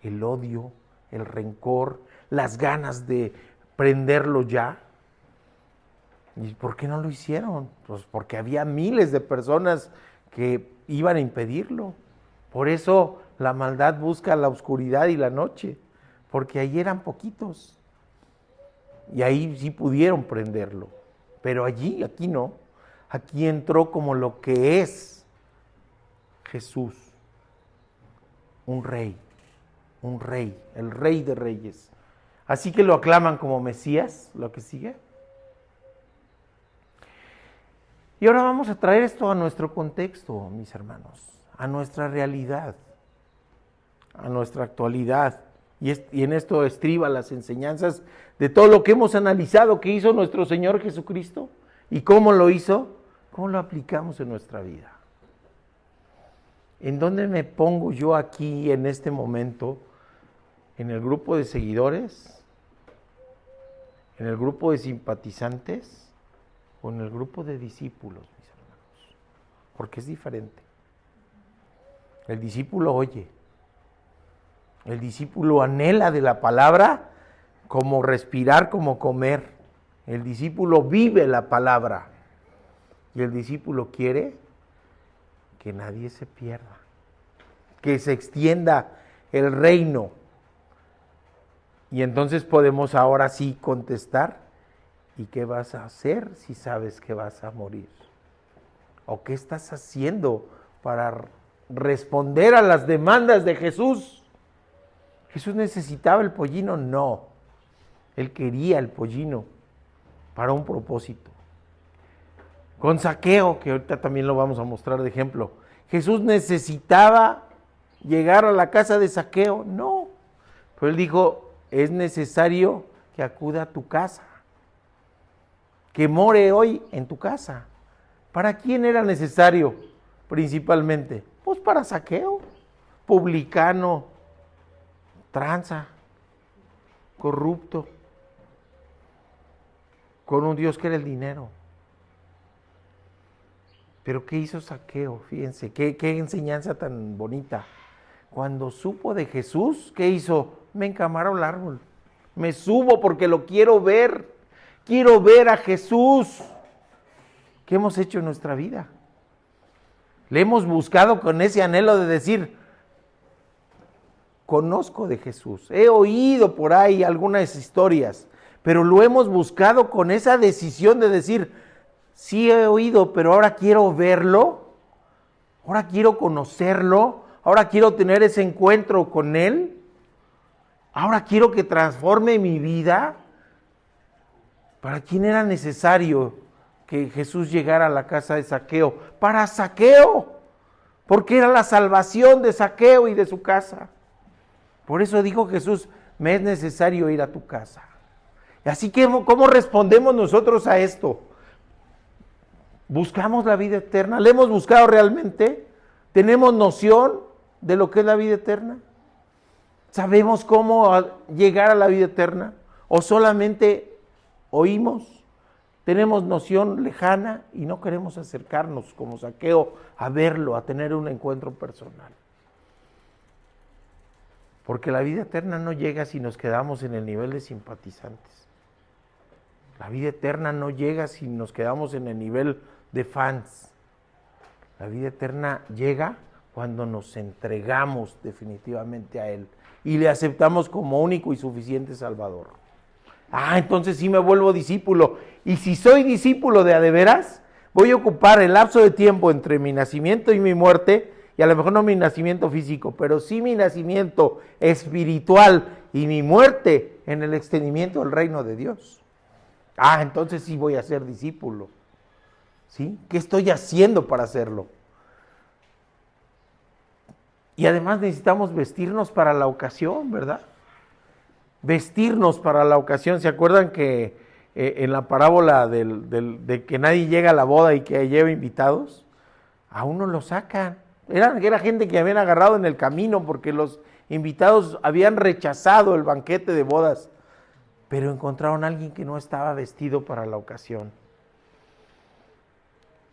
el odio, el rencor, las ganas de prenderlo ya. ¿Y por qué no lo hicieron? Pues porque había miles de personas que iban a impedirlo. Por eso la maldad busca la oscuridad y la noche, porque ahí eran poquitos. Y ahí sí pudieron prenderlo. Pero aquí no. Aquí entró como lo que es Jesús. Un rey, el rey de reyes. Así que lo aclaman como Mesías, lo que sigue. Y ahora vamos a traer esto a nuestro contexto, mis hermanos, a nuestra realidad, a nuestra actualidad. Y en esto estriba las enseñanzas de todo lo que hemos analizado que hizo nuestro Señor Jesucristo y cómo lo hizo, cómo lo aplicamos en nuestra vida. ¿En dónde me pongo yo aquí en este momento? ¿En el grupo de seguidores? ¿En el grupo de simpatizantes? ¿O en el grupo de discípulos, mis hermanos? Porque es diferente. El discípulo oye. El discípulo anhela de la palabra como respirar, como comer. El discípulo vive la palabra. Y el discípulo quiere que nadie se pierda. Que se extienda el reino. Y entonces podemos ahora sí contestar. ¿Y qué vas a hacer si sabes que vas a morir? ¿O qué estás haciendo para responder a las demandas de Jesús? ¿Jesús necesitaba el pollino? No. Él quería el pollino para un propósito. Con Zaqueo, que ahorita también lo vamos a mostrar de ejemplo. ¿Jesús necesitaba llegar a la casa de Zaqueo? No. Pero él dijo, es necesario que acuda a tu casa. Que more hoy en tu casa. ¿Para quién era necesario principalmente? Pues para Zaqueo, publicano, tranza, corrupto, con un Dios que era el dinero. Pero ¿qué hizo Zaqueo? Fíjense, qué enseñanza tan bonita. Cuando supo de Jesús, ¿qué hizo? Me encamaró al árbol. Me subo porque lo quiero ver. Quiero ver a Jesús. ¿Qué hemos hecho en nuestra vida? Le hemos buscado con ese anhelo de decir, conozco de Jesús, he oído por ahí algunas historias, pero lo hemos buscado con esa decisión de decir, sí he oído, pero ahora quiero verlo, ahora quiero conocerlo, ahora quiero tener ese encuentro con Él, ahora quiero que transforme mi vida. ¿Para quién era necesario que Jesús llegara a la casa de Zaqueo? Para Zaqueo, porque era la salvación de Zaqueo y de su casa. Por eso dijo Jesús, me es necesario ir a tu casa. Así que, ¿cómo respondemos nosotros a esto? ¿Buscamos la vida eterna? ¿La hemos buscado realmente? ¿Tenemos noción de lo que es la vida eterna? ¿Sabemos cómo llegar a la vida eterna? ¿O solamente oímos, tenemos noción lejana y no queremos acercarnos como Zaqueo a verlo, a tener un encuentro personal. Porque la vida eterna no llega si nos quedamos en el nivel de simpatizantes. La vida eterna no llega si nos quedamos en el nivel de fans. La vida eterna llega cuando nos entregamos definitivamente a Él y le aceptamos como único y suficiente Salvador. Entonces sí me vuelvo discípulo. Y si soy discípulo de veras, voy a ocupar el lapso de tiempo entre mi nacimiento y mi muerte, y a lo mejor no mi nacimiento físico, pero sí mi nacimiento espiritual y mi muerte en el extendimiento del reino de Dios. Entonces sí voy a ser discípulo. ¿Sí? ¿Qué estoy haciendo para hacerlo? Y además necesitamos vestirnos para la ocasión, ¿verdad? Vestirnos para la ocasión. ¿Se acuerdan que en la parábola de que nadie llega a la boda y que lleva invitados? A uno lo sacan. Era gente que habían agarrado en el camino porque los invitados habían rechazado el banquete de bodas, pero encontraron a alguien que no estaba vestido para la ocasión.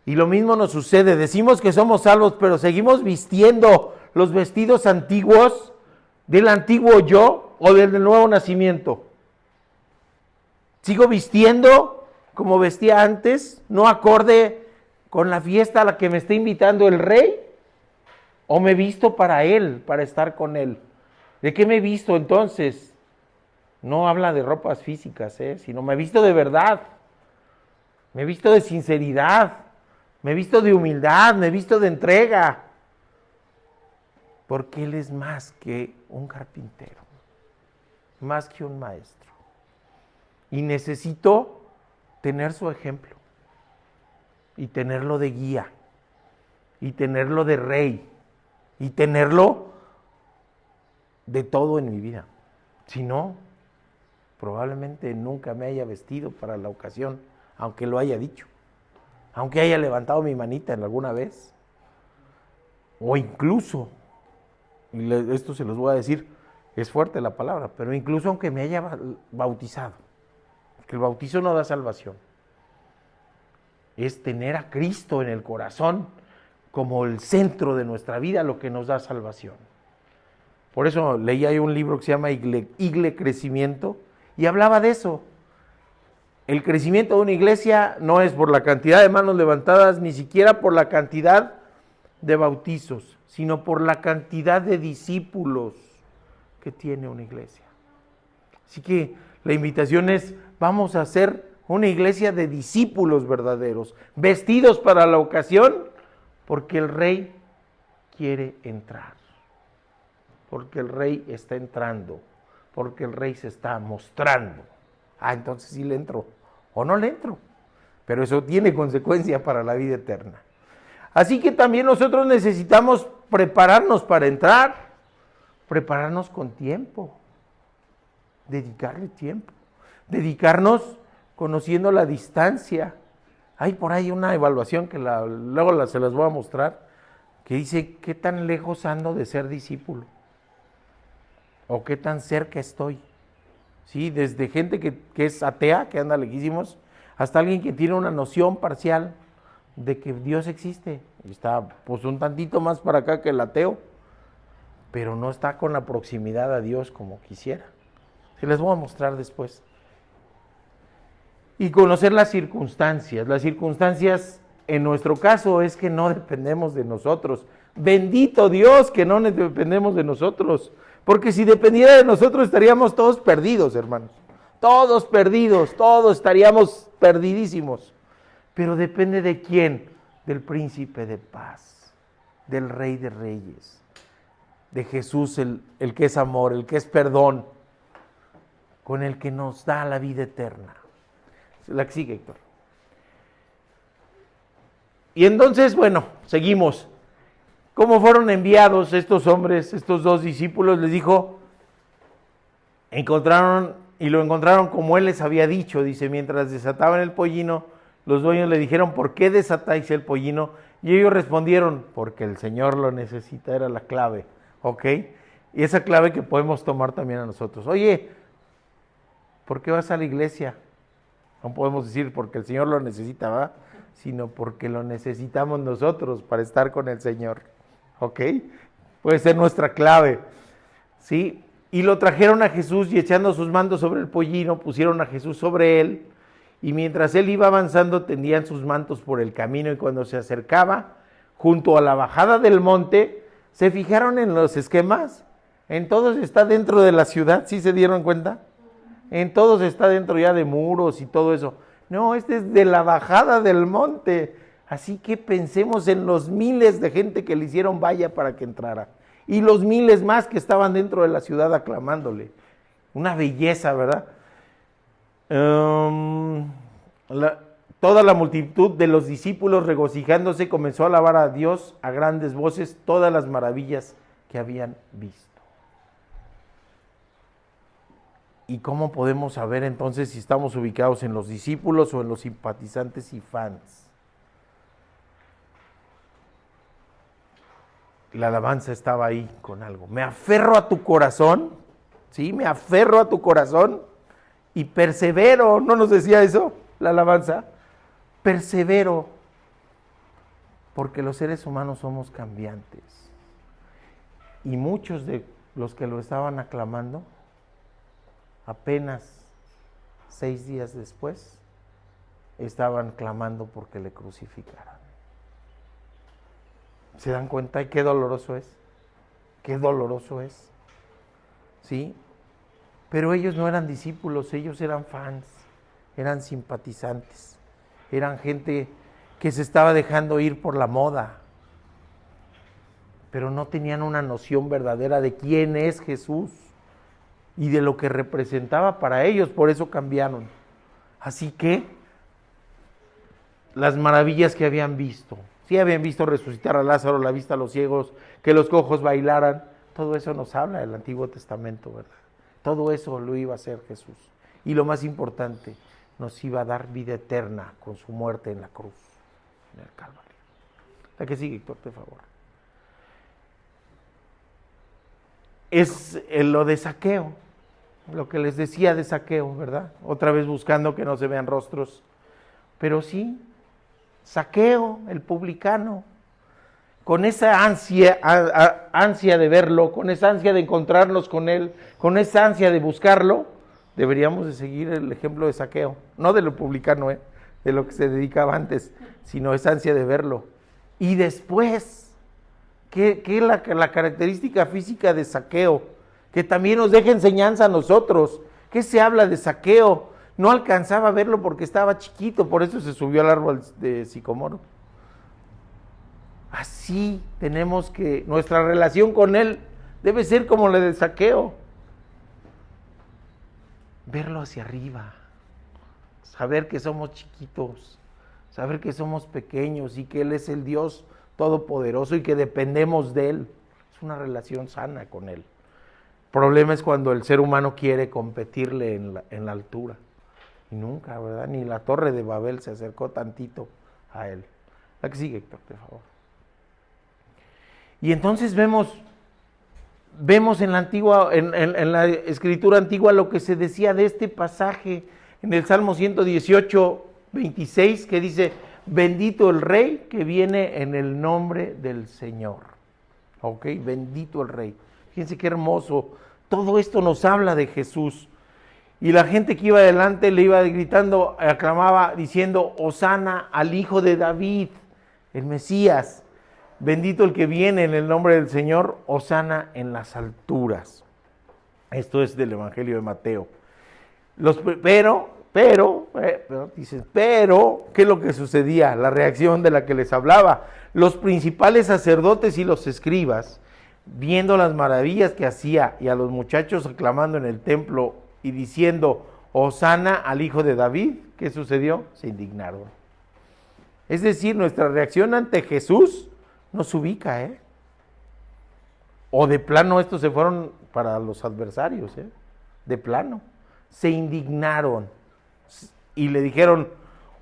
Y lo mismo nos sucede, decimos que somos salvos, pero seguimos vistiendo los vestidos antiguos del antiguo yo o del nuevo nacimiento. Sigo vistiendo como vestía antes, no acorde con la fiesta a la que me está invitando el rey, o me visto para él, para estar con él. ¿De qué me he visto entonces? No habla de ropas físicas, sino me he visto de verdad, me he visto de sinceridad, me he visto de humildad, me he visto de entrega, porque Él es más que un carpintero, más que un maestro. Y necesito tener su ejemplo, y tenerlo de guía, y tenerlo de rey, y tenerlo de todo en mi vida. Si no, probablemente nunca me haya vestido para la ocasión, aunque lo haya dicho, aunque haya levantado mi manita en alguna vez, o incluso, y esto se los voy a decir, es fuerte la palabra, pero incluso aunque me haya bautizado, que el bautizo no da salvación, es tener a Cristo en el corazón como el centro de nuestra vida, lo que nos da salvación. Por eso leí ahí un libro que se llama Igle Crecimiento, y hablaba de eso. El crecimiento de una iglesia no es por la cantidad de manos levantadas, ni siquiera por la cantidad de bautizos, sino por la cantidad de discípulos que tiene una iglesia. Así que la invitación es, vamos a hacer una iglesia de discípulos verdaderos, vestidos para la ocasión, porque el Rey quiere entrar, porque el Rey está entrando, porque el Rey se está mostrando. Entonces sí le entro, o no le entro, pero eso tiene consecuencia para la vida eterna. Así que también nosotros necesitamos prepararnos para entrar, prepararnos con tiempo, dedicarle tiempo, dedicarnos conociendo la distancia. Hay por ahí una evaluación que luego se las voy a mostrar, que dice qué tan lejos ando de ser discípulo, o qué tan cerca estoy. Sí, desde gente que es atea, que anda lejísimos, hasta alguien que tiene una noción parcial de que Dios existe. Y está pues un tantito más para acá que el ateo, pero no está con la proximidad a Dios como quisiera. Se les voy a mostrar después. Y conocer las circunstancias. Las circunstancias en nuestro caso es que no dependemos de nosotros. Bendito Dios que no dependemos de nosotros. Porque si dependiera de nosotros estaríamos todos perdidos, hermanos. Todos perdidos, todos estaríamos perdidísimos. Pero depende de quién, del príncipe de paz, del Rey de Reyes, de Jesús, el que es amor, el que es perdón, con el que nos da la vida eterna. La que sigue, Héctor. Y entonces, bueno, seguimos. ¿Cómo fueron enviados estos hombres, estos dos discípulos? Les dijo, lo encontraron como él les había dicho. Dice, mientras desataban el pollino, los dueños le dijeron, ¿por qué desatáis el pollino? Y ellos respondieron, porque el Señor lo necesita, era la clave, ¿ok? Y esa clave que podemos tomar también a nosotros. Oye, ¿por qué vas a la iglesia? No podemos decir porque el Señor lo necesita, ¿va? Sino porque lo necesitamos nosotros para estar con el Señor. ¿Ok? Puede ser nuestra clave. ¿Sí? Y lo trajeron a Jesús y echando sus mantos sobre el pollino, pusieron a Jesús sobre él. Y mientras él iba avanzando, tendían sus mantos por el camino. Y cuando se acercaba, junto a la bajada del monte, ¿se fijaron en los esquemas? En todos está dentro de la ciudad, ¿sí se dieron cuenta? En todos está dentro ya de muros y todo eso. No, este es de la bajada del monte. Así que pensemos en los miles de gente que le hicieron valla para que entrara. Y los miles más que estaban dentro de la ciudad aclamándole. Una belleza, ¿verdad? Toda la multitud de los discípulos regocijándose comenzó a alabar a Dios a grandes voces todas las maravillas que habían visto. ¿Y cómo podemos saber entonces si estamos ubicados en los discípulos o en los simpatizantes y fans? La alabanza estaba ahí con algo. Me aferro a tu corazón, ¿sí? Me aferro a tu corazón y persevero. ¿No nos decía eso la alabanza? Persevero, porque los seres humanos somos cambiantes. Y muchos de los que lo estaban aclamando, apenas 6 días después, estaban clamando porque le crucificaran. ¿Se dan cuenta? ¿Y qué doloroso es? Qué doloroso es. ¿Sí? Pero ellos no eran discípulos, ellos eran fans, eran simpatizantes, eran gente que se estaba dejando ir por la moda, pero no tenían una noción verdadera de quién es Jesús y de lo que representaba para ellos, por eso cambiaron. Así que las maravillas que habían visto, sí habían visto resucitar a Lázaro, la vista a los ciegos, que los cojos bailaran, todo eso nos habla del Antiguo Testamento, ¿verdad? Todo eso lo iba a hacer Jesús. Y lo más importante, nos iba a dar vida eterna con su muerte en la cruz, en el Calvario. La que sigue, Héctor, por favor. Es lo de Zaqueo, lo que les decía de Zaqueo, ¿verdad? Otra vez buscando que no se vean rostros. Pero sí, Zaqueo, el publicano, con esa ansia de verlo, con esa ansia de encontrarnos con él, con esa ansia de buscarlo, deberíamos de seguir el ejemplo de Zaqueo, no de lo publicano, de lo que se dedicaba antes, sino esa ansia de verlo. Y después, ¿qué es la característica física de Zaqueo? Que también nos deja enseñanza a nosotros. ¿Qué se habla de Zaqueo? No alcanzaba a verlo porque estaba chiquito, por eso se subió al árbol de sicomoro. Así tenemos que, nuestra relación con él debe ser como la de Zaqueo. Verlo hacia arriba, saber que somos chiquitos, saber que somos pequeños y que él es el Dios todopoderoso y que dependemos de él. Es una relación sana con él. El problema es cuando el ser humano quiere competirle en la altura. Y nunca, ¿verdad? Ni la Torre de Babel se acercó tantito a él. La que sigue, Héctor, por favor. Y entonces vemos en la escritura antigua lo que se decía de este pasaje en el Salmo 118, 26, que dice: bendito el Rey que viene en el nombre del Señor. Ok, bendito el Rey. Fíjense qué hermoso. Todo esto nos habla de Jesús. Y la gente que iba adelante le iba gritando, aclamaba diciendo: Hosana al Hijo de David, el Mesías. Bendito el que viene en el nombre del Señor, hosana en las alturas. Esto es del Evangelio de Mateo. Pero, ¿qué es lo que sucedía? La reacción de la que les hablaba. Los principales sacerdotes y los escribas, viendo las maravillas que hacía y a los muchachos aclamando en el templo y diciendo: hosana al Hijo de David, ¿qué sucedió? Se indignaron. Es decir, nuestra reacción ante Jesús nos ubica, O de plano estos se fueron para los adversarios, De plano. Se indignaron y le dijeron: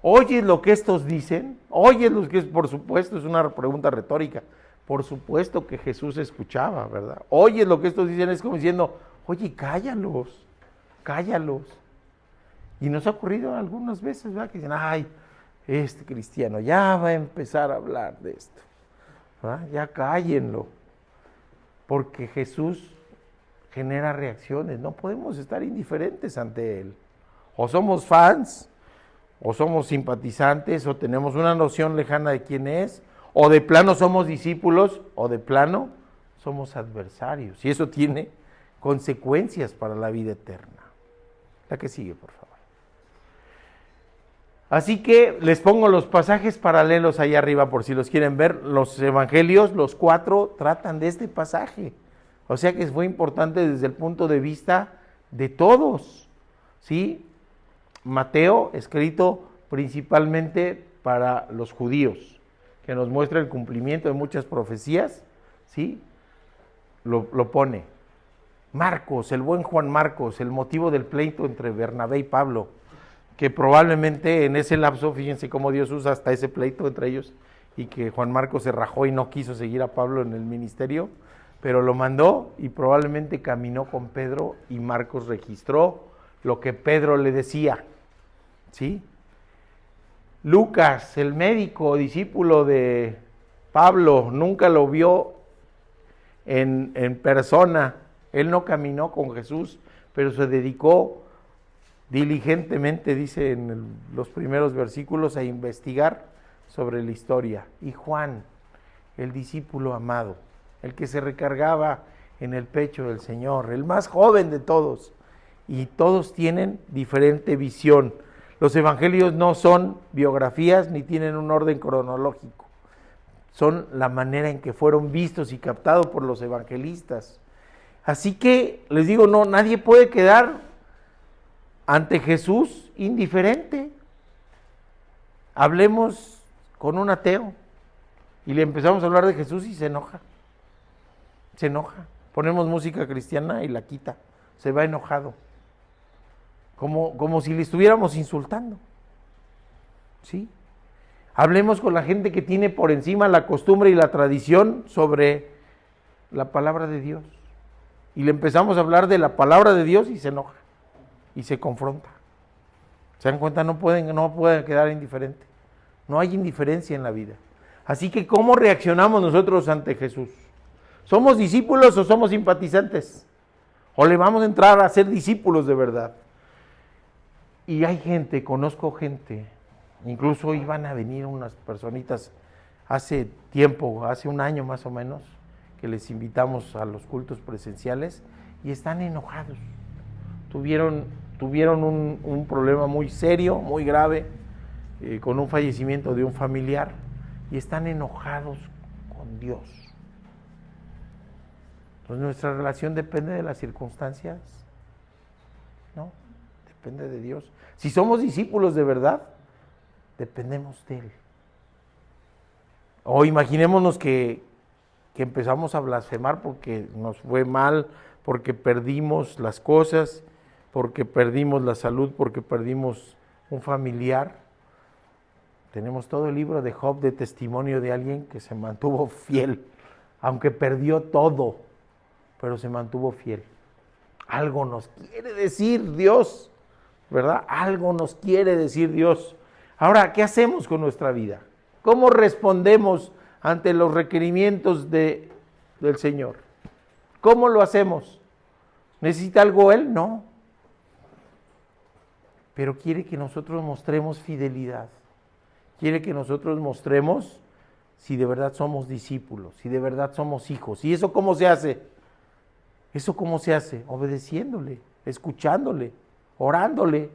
¿oyes lo que estos dicen? ¿Oyes lo que es? Por supuesto, es una pregunta retórica. Por supuesto que Jesús escuchaba, ¿verdad? ¿Oyes lo que estos dicen? Es como diciendo: oye, cállalos. Y nos ha ocurrido algunas veces, ¿verdad? Que dicen, ay, este cristiano ya va a empezar a hablar de esto, ¿verdad? Ya cállenlo, porque Jesús genera reacciones, no podemos estar indiferentes ante Él. O somos fans, o somos simpatizantes, o tenemos una noción lejana de quién es, o de plano somos discípulos, o de plano somos adversarios. Y eso tiene consecuencias para la vida eterna. La que sigue, por favor. Así que les pongo los pasajes paralelos ahí arriba por si los quieren ver. Los evangelios, los 4, tratan de este pasaje. O sea que fue importante desde el punto de vista de todos, ¿sí? Mateo, escrito principalmente para los judíos, que nos muestra el cumplimiento de muchas profecías, ¿sí? Lo pone. Marcos, el buen Juan Marcos, el motivo del pleito entre Bernabé y Pablo, que probablemente en ese lapso, fíjense cómo Dios usa hasta ese pleito entre ellos, y que Juan Marcos se rajó y no quiso seguir a Pablo en el ministerio, pero lo mandó y probablemente caminó con Pedro y Marcos registró lo que Pedro le decía, ¿sí? Lucas, el médico, discípulo de Pablo, nunca lo vio en persona, él no caminó con Jesús, pero se dedicó diligentemente, dice en los primeros versículos, a investigar sobre la historia. Y Juan, el discípulo amado, el que se recargaba en el pecho del Señor, el más joven de todos, y todos tienen diferente visión. Los evangelios no son biografías ni tienen un orden cronológico, son la manera en que fueron vistos y captados por los evangelistas. Así que les digo, no, nadie puede quedar ante Jesús indiferente. Hablemos con un ateo y le empezamos a hablar de Jesús y se enoja. Se enoja. Ponemos música cristiana y la quita. Se va enojado. Como si le estuviéramos insultando. ¿Sí? Hablemos con la gente que tiene por encima la costumbre y la tradición sobre la palabra de Dios. Y le empezamos a hablar de la palabra de Dios y se enoja. Y se confronta. ¿Se dan cuenta? No pueden quedar indiferentes. No hay indiferencia en la vida. Así que, ¿cómo reaccionamos nosotros ante Jesús? ¿Somos discípulos o somos simpatizantes? ¿O le vamos a entrar a ser discípulos de verdad? Y hay gente, conozco gente, incluso iban a venir unas personitas hace tiempo, hace un año más o menos, que les invitamos a los cultos presenciales y están enojados. Tuvieron un problema muy serio, muy grave, con un fallecimiento de un familiar y están enojados con Dios. Entonces, ¿nuestra relación depende de las circunstancias? No, depende de Dios. Si somos discípulos de verdad, dependemos de Él. O imaginémonos que empezamos a blasfemar porque nos fue mal, porque perdimos las cosas, porque perdimos la salud, porque perdimos un familiar. Tenemos todo el libro de Job de testimonio de alguien que se mantuvo fiel, aunque perdió todo, pero se mantuvo fiel. Algo nos quiere decir Dios, ¿verdad? Algo nos quiere decir Dios. Ahora, ¿qué hacemos con nuestra vida? ¿Cómo respondemos ante los requerimientos del Señor? ¿Cómo lo hacemos? ¿Necesita algo Él? No. Pero quiere que nosotros mostremos fidelidad. Quiere que nosotros mostremos si de verdad somos discípulos, si de verdad somos hijos. ¿Y eso cómo se hace? ¿Eso cómo se hace? Obedeciéndole, escuchándole, orándole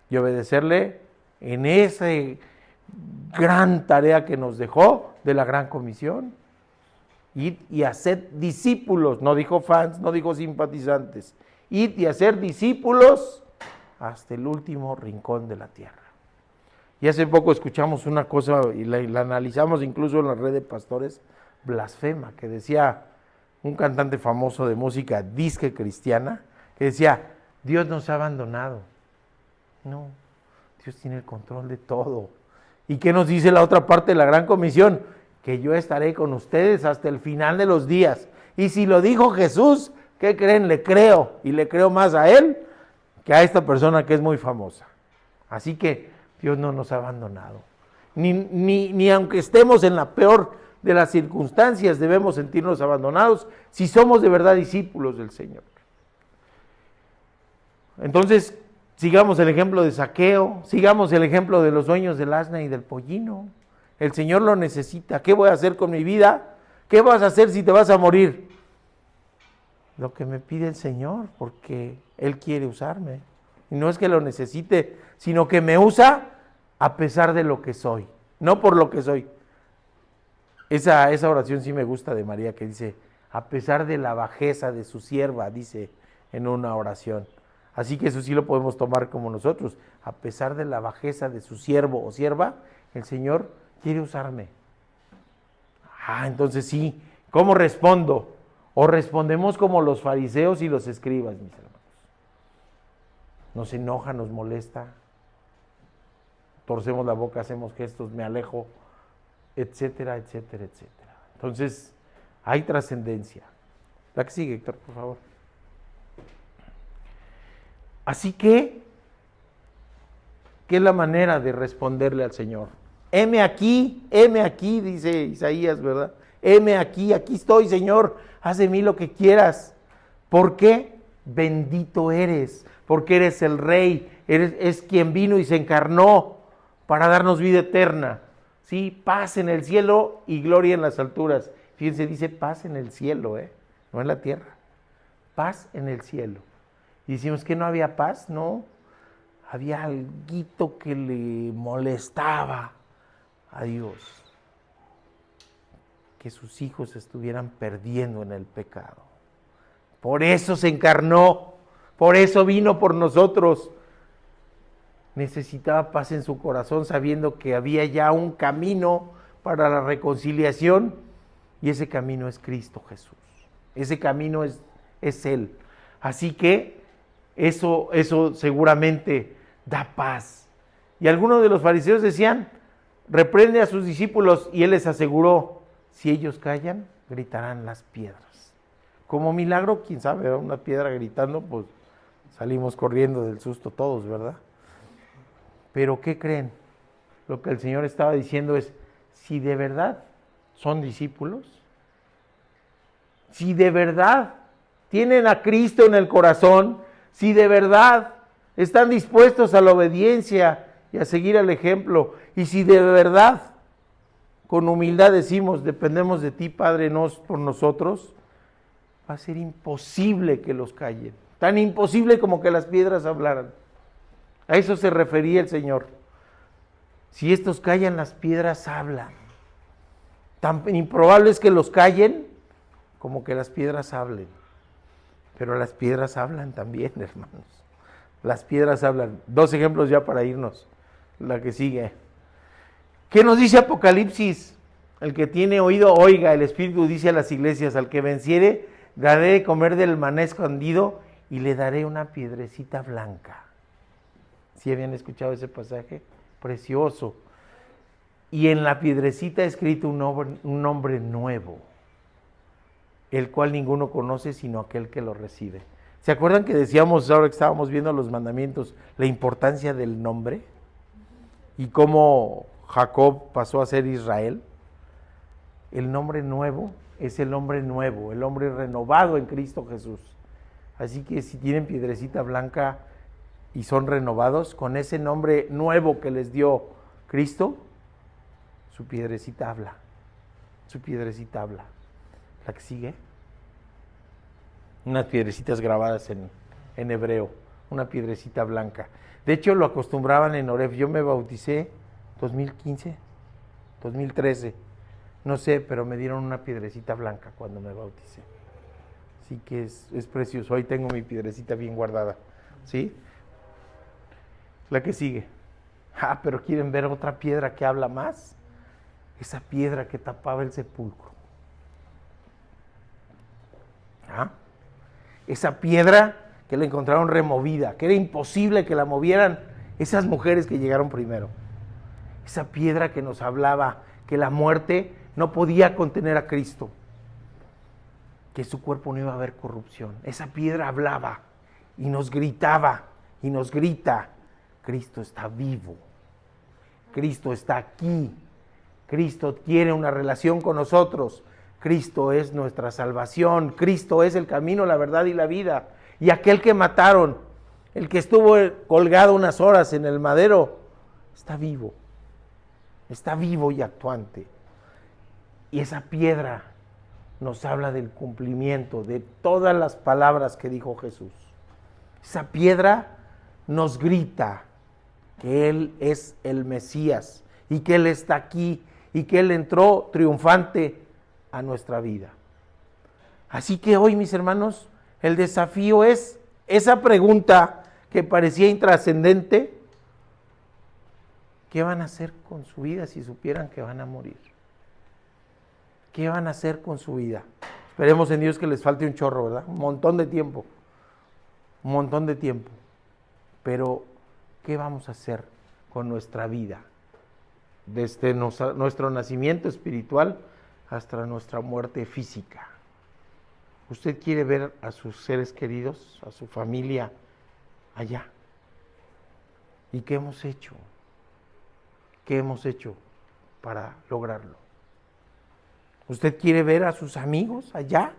y obedecerle en esa gran tarea que nos dejó de la gran comisión. Id y hacer discípulos, no dijo fans, no dijo simpatizantes. Id y hacer discípulos hasta el último rincón de la tierra. Y hace poco escuchamos una cosa y la analizamos incluso en la red de pastores, blasfema, que decía un cantante famoso de música disque cristiana, que decía, Dios nos ha abandonado. No, Dios tiene el control de todo. ¿Y qué nos dice la otra parte de la gran comisión? Que yo estaré con ustedes hasta el final de los días. Y si lo dijo Jesús, ¿qué creen? Le creo, y le creo más a Él que a esta persona que es muy famosa. Así que Dios no nos ha abandonado. Ni aunque estemos en la peor de las circunstancias debemos sentirnos abandonados si somos de verdad discípulos del Señor. Entonces, sigamos el ejemplo de Zaqueo, sigamos el ejemplo de los dueños del asna y del pollino. El Señor lo necesita. ¿Qué voy a hacer con mi vida? ¿Qué vas a hacer si te vas a morir? Lo que me pide el Señor, porque Él quiere usarme. Y no es que lo necesite, sino que me usa a pesar de lo que soy, no por lo que soy. Esa oración sí me gusta de María, que dice, a pesar de la bajeza de su sierva, dice en una oración. Así que eso sí lo podemos tomar como nosotros. A pesar de la bajeza de su siervo o sierva, el Señor quiere usarme. Entonces sí, ¿cómo respondo? O respondemos como los fariseos y los escribas, mis hermanos. Nos enoja, nos molesta, torcemos la boca, hacemos gestos, me alejo, etcétera, etcétera, etcétera. Entonces, hay trascendencia. La que sigue, Héctor, por favor. Así que, ¿qué es la manera de responderle al Señor? Heme aquí, dice Isaías, ¿verdad? Heme aquí estoy, Señor, haz de mí lo que quieras. ¿Por qué? Bendito eres, porque eres el Rey, es quien vino y se encarnó para darnos vida eterna. Sí, paz en el cielo y gloria en las alturas. Fíjense, dice paz en el cielo, no en la tierra. Paz en el cielo. Y decimos que no había paz, no. Había alguito que le molestaba a Dios. Que sus hijos se estuvieran perdiendo en el pecado. Por eso se encarnó, por eso vino por nosotros. Necesitaba paz en su corazón, sabiendo que había ya un camino para la reconciliación, y ese camino es Cristo Jesús. Ese camino es Él. Así que eso seguramente da paz. Y algunos de los fariseos decían, reprende a sus discípulos, y Él les aseguró, si ellos callan, gritarán las piedras. Como milagro, quién sabe, una piedra gritando, pues salimos corriendo del susto todos, ¿verdad? Pero ¿qué creen? Lo que el Señor estaba diciendo es, si de verdad son discípulos, si de verdad tienen a Cristo en el corazón, si de verdad están dispuestos a la obediencia y a seguir el ejemplo, y si de verdad con humildad decimos, dependemos de ti, Padre, no por nosotros, va a ser imposible que los callen. Tan imposible como que las piedras hablaran. A eso se refería el Señor. Si estos callan, las piedras hablan. Tan improbable es que los callen como que las piedras hablen. Pero las piedras hablan también, hermanos. Las piedras hablan. 2 ejemplos ya para irnos. La que sigue. ¿Qué nos dice Apocalipsis? El que tiene oído, oiga. El Espíritu dice a las iglesias, al que venciere, daré de comer del maná escondido y le daré una piedrecita blanca. ¿Sí habían escuchado ese pasaje? Precioso. Y en la piedrecita escrito un nombre nuevo, el cual ninguno conoce sino aquel que lo recibe. ¿Se acuerdan que decíamos, ahora que estábamos viendo los mandamientos, la importancia del nombre? Y cómo Jacob pasó a ser Israel. El nombre nuevo es el hombre nuevo, el hombre renovado en Cristo Jesús. Así que si tienen piedrecita blanca y son renovados, con ese nombre nuevo que les dio Cristo, su piedrecita habla. Su piedrecita habla. La que sigue. Unas piedrecitas grabadas en hebreo, una piedrecita blanca. De hecho, lo acostumbraban en Oreb. Yo me bauticé 2015, 2013. No sé, pero me dieron una piedrecita blanca cuando me bauticé. Así que es precioso. Hoy tengo mi piedrecita bien guardada. ¿Sí? La que sigue. Pero ¿quieren ver otra piedra que habla más? Esa piedra que tapaba el sepulcro. Esa piedra que la encontraron removida, que era imposible que la movieran esas mujeres que llegaron primero. Esa piedra que nos hablaba que la muerte no podía contener a Cristo, que su cuerpo no iba a haber corrupción. Esa piedra hablaba y nos gritaba y nos grita, Cristo está vivo, Cristo está aquí, Cristo quiere una relación con nosotros, Cristo es nuestra salvación, Cristo es el camino, la verdad y la vida. Y aquel que mataron, el que estuvo colgado unas horas en el madero, está vivo y actuante. Y esa piedra nos habla del cumplimiento de todas las palabras que dijo Jesús. Esa piedra nos grita que Él es el Mesías y que Él está aquí y que Él entró triunfante a nuestra vida. Así que hoy, mis hermanos, el desafío es esa pregunta que parecía intrascendente. ¿Qué van a hacer con su vida si supieran que van a morir? ¿Qué van a hacer con su vida? Esperemos en Dios que les falte un chorro, ¿verdad? Un montón de tiempo. Pero, ¿qué vamos a hacer con nuestra vida? Desde nuestro nacimiento espiritual hasta nuestra muerte física. ¿Usted quiere ver a sus seres queridos, a su familia allá? ¿Y qué hemos hecho? ¿Qué hemos hecho para lograrlo? ¿Usted quiere ver a sus amigos allá?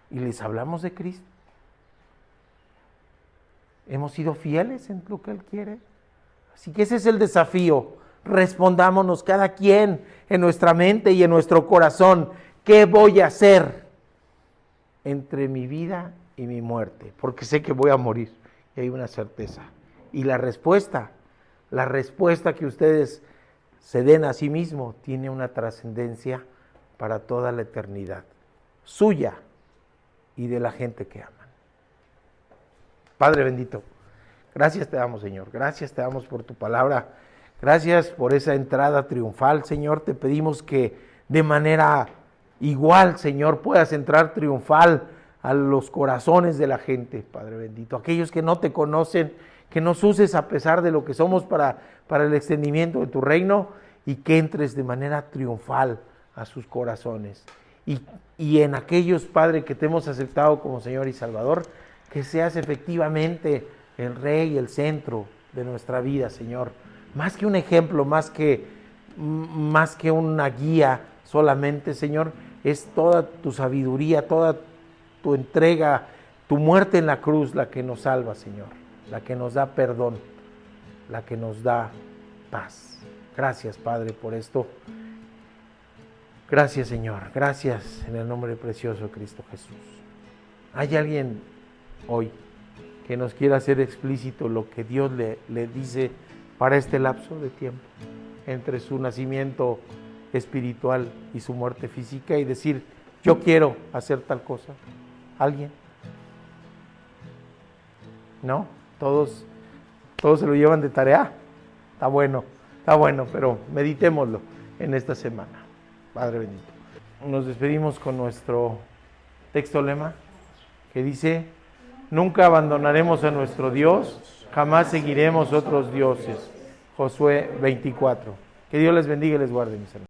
Y les hablamos de Cristo. ¿Hemos sido fieles en lo que Él quiere? Así que ese es el desafío. Respondámonos cada quien en nuestra mente y en nuestro corazón. ¿Qué voy a hacer entre mi vida y mi muerte? Porque sé que voy a morir y hay una certeza. Y la respuesta que ustedes se den a sí mismos tiene una trascendencia para toda la eternidad, suya y de la gente que aman. Padre bendito, gracias te damos, Señor, gracias te damos por tu palabra, gracias por esa entrada triunfal, Señor, te pedimos que de manera igual, Señor, puedas entrar triunfal a los corazones de la gente, Padre bendito, aquellos que no te conocen, que nos uses a pesar de lo que somos para el extendimiento de tu reino y que entres de manera triunfal a sus corazones. Y en aquellos, Padre, que te hemos aceptado como Señor y Salvador, que seas efectivamente el Rey, el centro de nuestra vida, Señor. Más que un ejemplo, más que una guía solamente, Señor, es toda tu sabiduría, toda tu entrega, tu muerte en la cruz la que nos salva, Señor, la que nos da perdón, la que nos da paz. Gracias, Padre, por esto. Gracias, Señor. Gracias en el nombre precioso de Cristo Jesús. ¿Hay alguien hoy que nos quiera hacer explícito lo que Dios le dice para este lapso de tiempo entre su nacimiento espiritual y su muerte física y decir, yo quiero hacer tal cosa? ¿Alguien? ¿No? Todos se lo llevan de tarea. Está bueno, pero meditémoslo en esta semana. Padre bendito. Nos despedimos con nuestro texto lema que dice, nunca abandonaremos a nuestro Dios, jamás seguiremos otros dioses. Josué 24. Que Dios les bendiga y les guarde, mis hermanos.